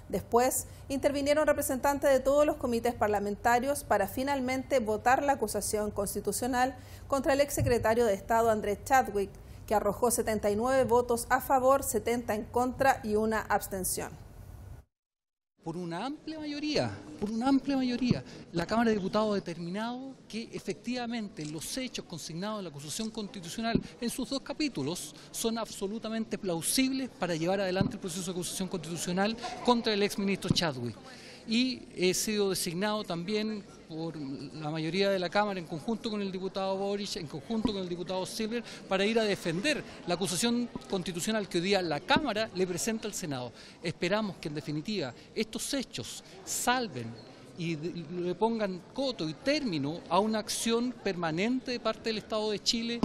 Después, intervinieron representantes de todos los comités parlamentarios para finalmente votar la acusación constitucional contra el exsecretario de Estado Andrés Chadwick, que arrojó 79 votos a favor, 70 en contra y una abstención. por una amplia mayoría, la Cámara de Diputados ha determinado que efectivamente los hechos consignados en la acusación constitucional en sus 2 capítulos son absolutamente plausibles para llevar adelante el proceso de acusación constitucional contra el exministro Chadwick. Y he sido designado también por la mayoría de la Cámara, en conjunto con el diputado Boric, en conjunto con el diputado Silver, para ir a defender la acusación constitucional que hoy día la Cámara le presenta al Senado. Esperamos que en definitiva estos hechos salven y le pongan coto y término a una acción permanente de parte del Estado de Chile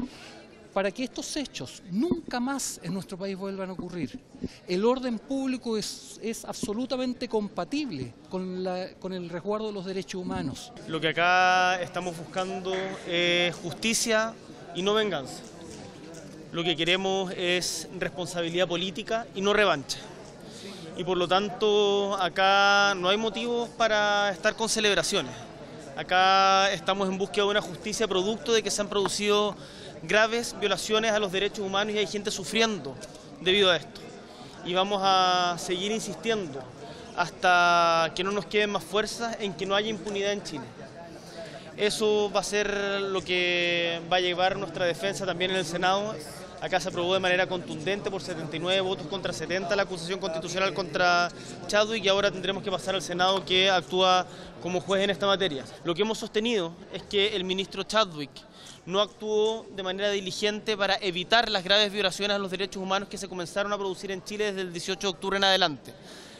para que estos hechos nunca más en nuestro país vuelvan a ocurrir. El orden público es absolutamente compatible con el resguardo de los derechos humanos. Lo que acá estamos buscando es justicia y no venganza. Lo que queremos es responsabilidad política y no revancha. Y por lo tanto acá no hay motivos para estar con celebraciones. Acá estamos en búsqueda de una justicia producto de que se han producido graves violaciones a los derechos humanos y hay gente sufriendo debido a esto. Y vamos a seguir insistiendo hasta que no nos queden más fuerzas en que no haya impunidad en Chile. Eso va a ser lo que va a llevar nuestra defensa también en el Senado. Acá se aprobó de manera contundente por 79 votos contra 70 la acusación constitucional contra Chadwick y ahora tendremos que pasar al Senado que actúa como juez en esta materia. Lo que hemos sostenido es que el ministro Chadwick no actuó de manera diligente para evitar las graves violaciones a los derechos humanos que se comenzaron a producir en Chile desde el 18 de octubre en adelante.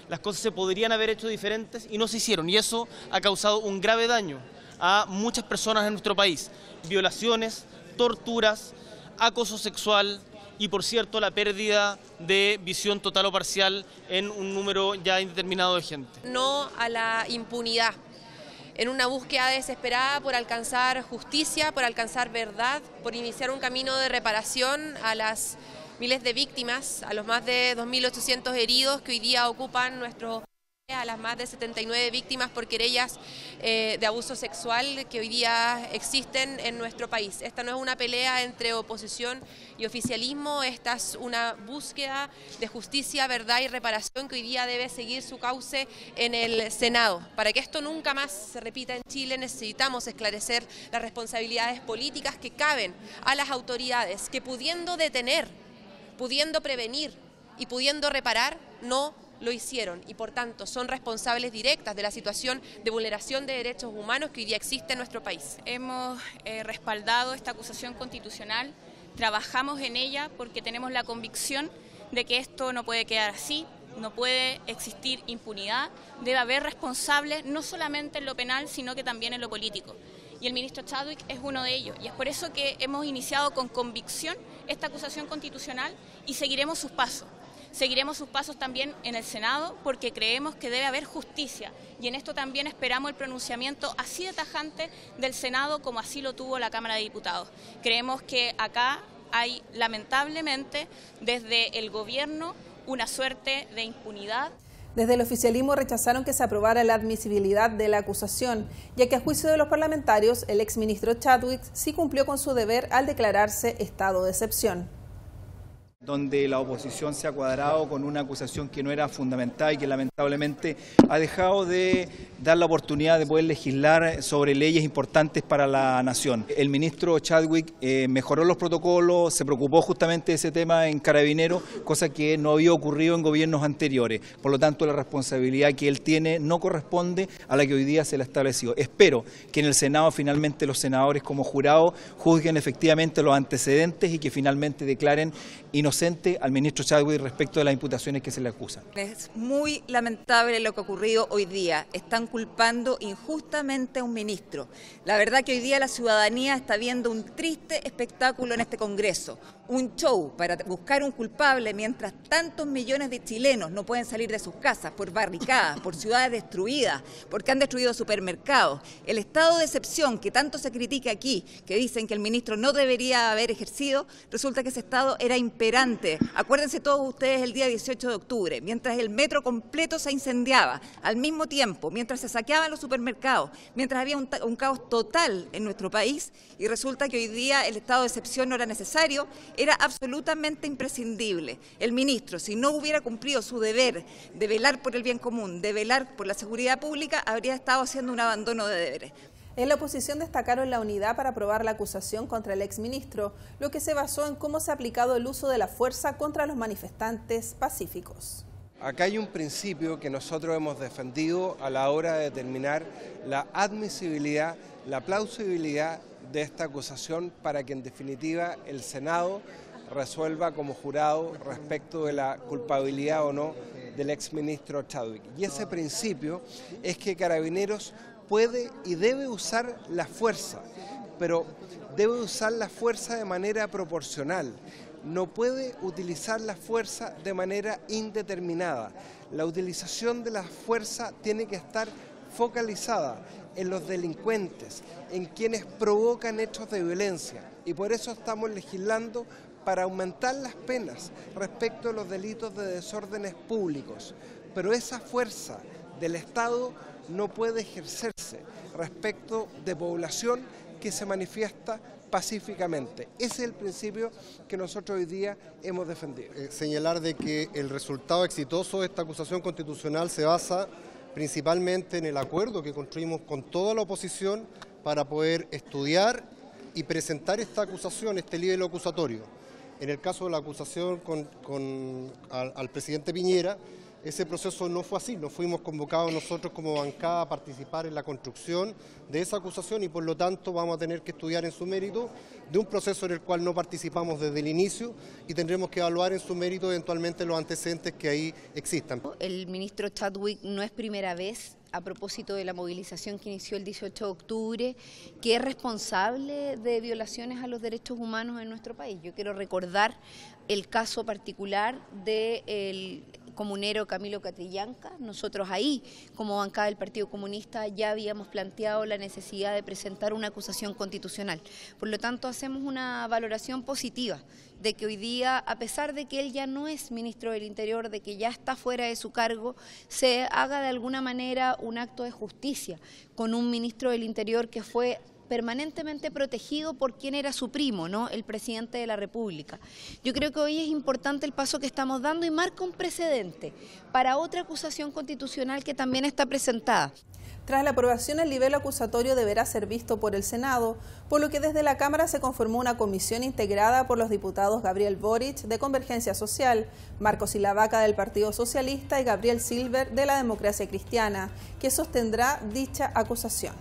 Las cosas se podrían haber hecho diferentes y no se hicieron y eso ha causado un grave daño a muchas personas en nuestro país. Violaciones, torturas, acoso sexual y, por cierto, la pérdida de visión total o parcial en un número ya indeterminado de gente. No a la impunidad. En una búsqueda desesperada por alcanzar justicia, por alcanzar verdad, por iniciar un camino de reparación a las miles de víctimas, a los más de 2.800 heridos que hoy día ocupan nuestro país, a las más de 79 víctimas por querellas de abuso sexual que hoy día existen en nuestro país. Esta no es una pelea entre oposición y oficialismo, esta es una búsqueda de justicia, verdad y reparación que hoy día debe seguir su cauce en el Senado. Para que esto nunca más se repita en Chile necesitamos esclarecer las responsabilidades políticas que caben a las autoridades que pudiendo detener, pudiendo prevenir y pudiendo reparar, no lo hicieron y por tanto son responsables directas de la situación de vulneración de derechos humanos que hoy día existe en nuestro país. Hemos respaldado esta acusación constitucional, trabajamos en ella porque tenemos la convicción de que esto no puede quedar así, no puede existir impunidad, debe haber responsables no solamente en lo penal sino que también en lo político. Y el ministro Chadwick es uno de ellos y es por eso que hemos iniciado con convicción esta acusación constitucional y seguiremos sus pasos. Seguiremos sus pasos también en el Senado porque creemos que debe haber justicia y en esto también esperamos el pronunciamiento así de tajante del Senado como así lo tuvo la Cámara de Diputados. Creemos que acá hay lamentablemente desde el gobierno una suerte de impunidad. Desde el oficialismo rechazaron que se aprobara la admisibilidad de la acusación, ya que a juicio de los parlamentarios el exministro Chadwick sí cumplió con su deber al declararse estado de excepción. Donde la oposición se ha cuadrado con una acusación que no era fundamental y que lamentablemente ha dejado de dar la oportunidad de poder legislar sobre leyes importantes para la nación. El ministro Chadwick mejoró los protocolos, se preocupó justamente de ese tema en Carabineros, cosa que no había ocurrido en gobiernos anteriores. Por lo tanto, la responsabilidad que él tiene no corresponde a la que hoy día se le ha establecido. Espero que en el Senado finalmente los senadores como jurado juzguen efectivamente los antecedentes y que finalmente declaren inocente al ministro Chadwick respecto de las imputaciones que se le acusan. Es muy lamentable lo que ha ocurrido hoy día. Están culpando injustamente a un ministro. La verdad que hoy día la ciudadanía está viendo un triste espectáculo en este Congreso. Un show para buscar un culpable mientras tantos millones de chilenos no pueden salir de sus casas por barricadas, por ciudades destruidas, porque han destruido supermercados. El estado de excepción que tanto se critica aquí, que dicen que el ministro no debería haber ejercido, resulta que ese estado era imperante. Acuérdense todos ustedes el día 18 de octubre, mientras el metro completo se incendiaba, al mismo tiempo, mientras mientras se saqueaban los supermercados, mientras había un caos total en nuestro país, y resulta que hoy día el estado de excepción no era necesario, era absolutamente imprescindible. El ministro, si no hubiera cumplido su deber de velar por el bien común, de velar por la seguridad pública, habría estado haciendo un abandono de deberes. En la oposición destacaron la unidad para aprobar la acusación contra el exministro, lo que se basó en cómo se ha aplicado el uso de la fuerza contra los manifestantes pacíficos. Acá hay un principio que nosotros hemos defendido a la hora de determinar la admisibilidad, la plausibilidad de esta acusación para que en definitiva el Senado resuelva como jurado respecto de la culpabilidad o no del exministro Chadwick. Y ese principio es que Carabineros puede y debe usar la fuerza, pero debe usar la fuerza de manera proporcional. No puede utilizar la fuerza de manera indeterminada. La utilización de la fuerza tiene que estar focalizada en los delincuentes, en quienes provocan hechos de violencia. Y por eso estamos legislando para aumentar las penas respecto a los delitos de desórdenes públicos. Pero esa fuerza del Estado no puede ejercerse respecto de población que se manifiesta pacíficamente. Ese es el principio que nosotros hoy día hemos defendido. Señalar de que el resultado exitoso de esta acusación constitucional se basa principalmente en el acuerdo que construimos con toda la oposición para poder estudiar y presentar esta acusación, este libelo acusatorio. En el caso de la acusación al presidente Piñera, ese proceso no fue así, no fuimos convocados nosotros como bancada a participar en la construcción de esa acusación y por lo tanto vamos a tener que estudiar en su mérito de un proceso en el cual no participamos desde el inicio y tendremos que evaluar en su mérito eventualmente los antecedentes que ahí existan. El ministro Chadwick no es primera vez, a propósito de la movilización que inició el 18 de octubre, que es responsable de violaciones a los derechos humanos en nuestro país. Yo quiero recordar el caso particular del comunero Camilo Catrillanca. Nosotros ahí, como bancada del Partido Comunista, ya habíamos planteado la necesidad de presentar una acusación constitucional. Por lo tanto, hacemos una valoración positiva de que hoy día, a pesar de que él ya no es ministro del Interior, de que ya está fuera de su cargo, se haga de alguna manera un acto de justicia con un ministro del Interior que fue permanentemente protegido por quien era su primo, ¿no? El presidente de la República. Yo creo que hoy es importante el paso que estamos dando y marca un precedente para otra acusación constitucional que también está presentada. Tras la aprobación, el libelo acusatorio deberá ser visto por el Senado, por lo que desde la Cámara se conformó una comisión integrada por los diputados Gabriel Boric, de Convergencia Social, Marcos Ilavaca, del Partido Socialista, y Gabriel Silver, de la Democracia Cristiana, que sostendrá dicha acusación.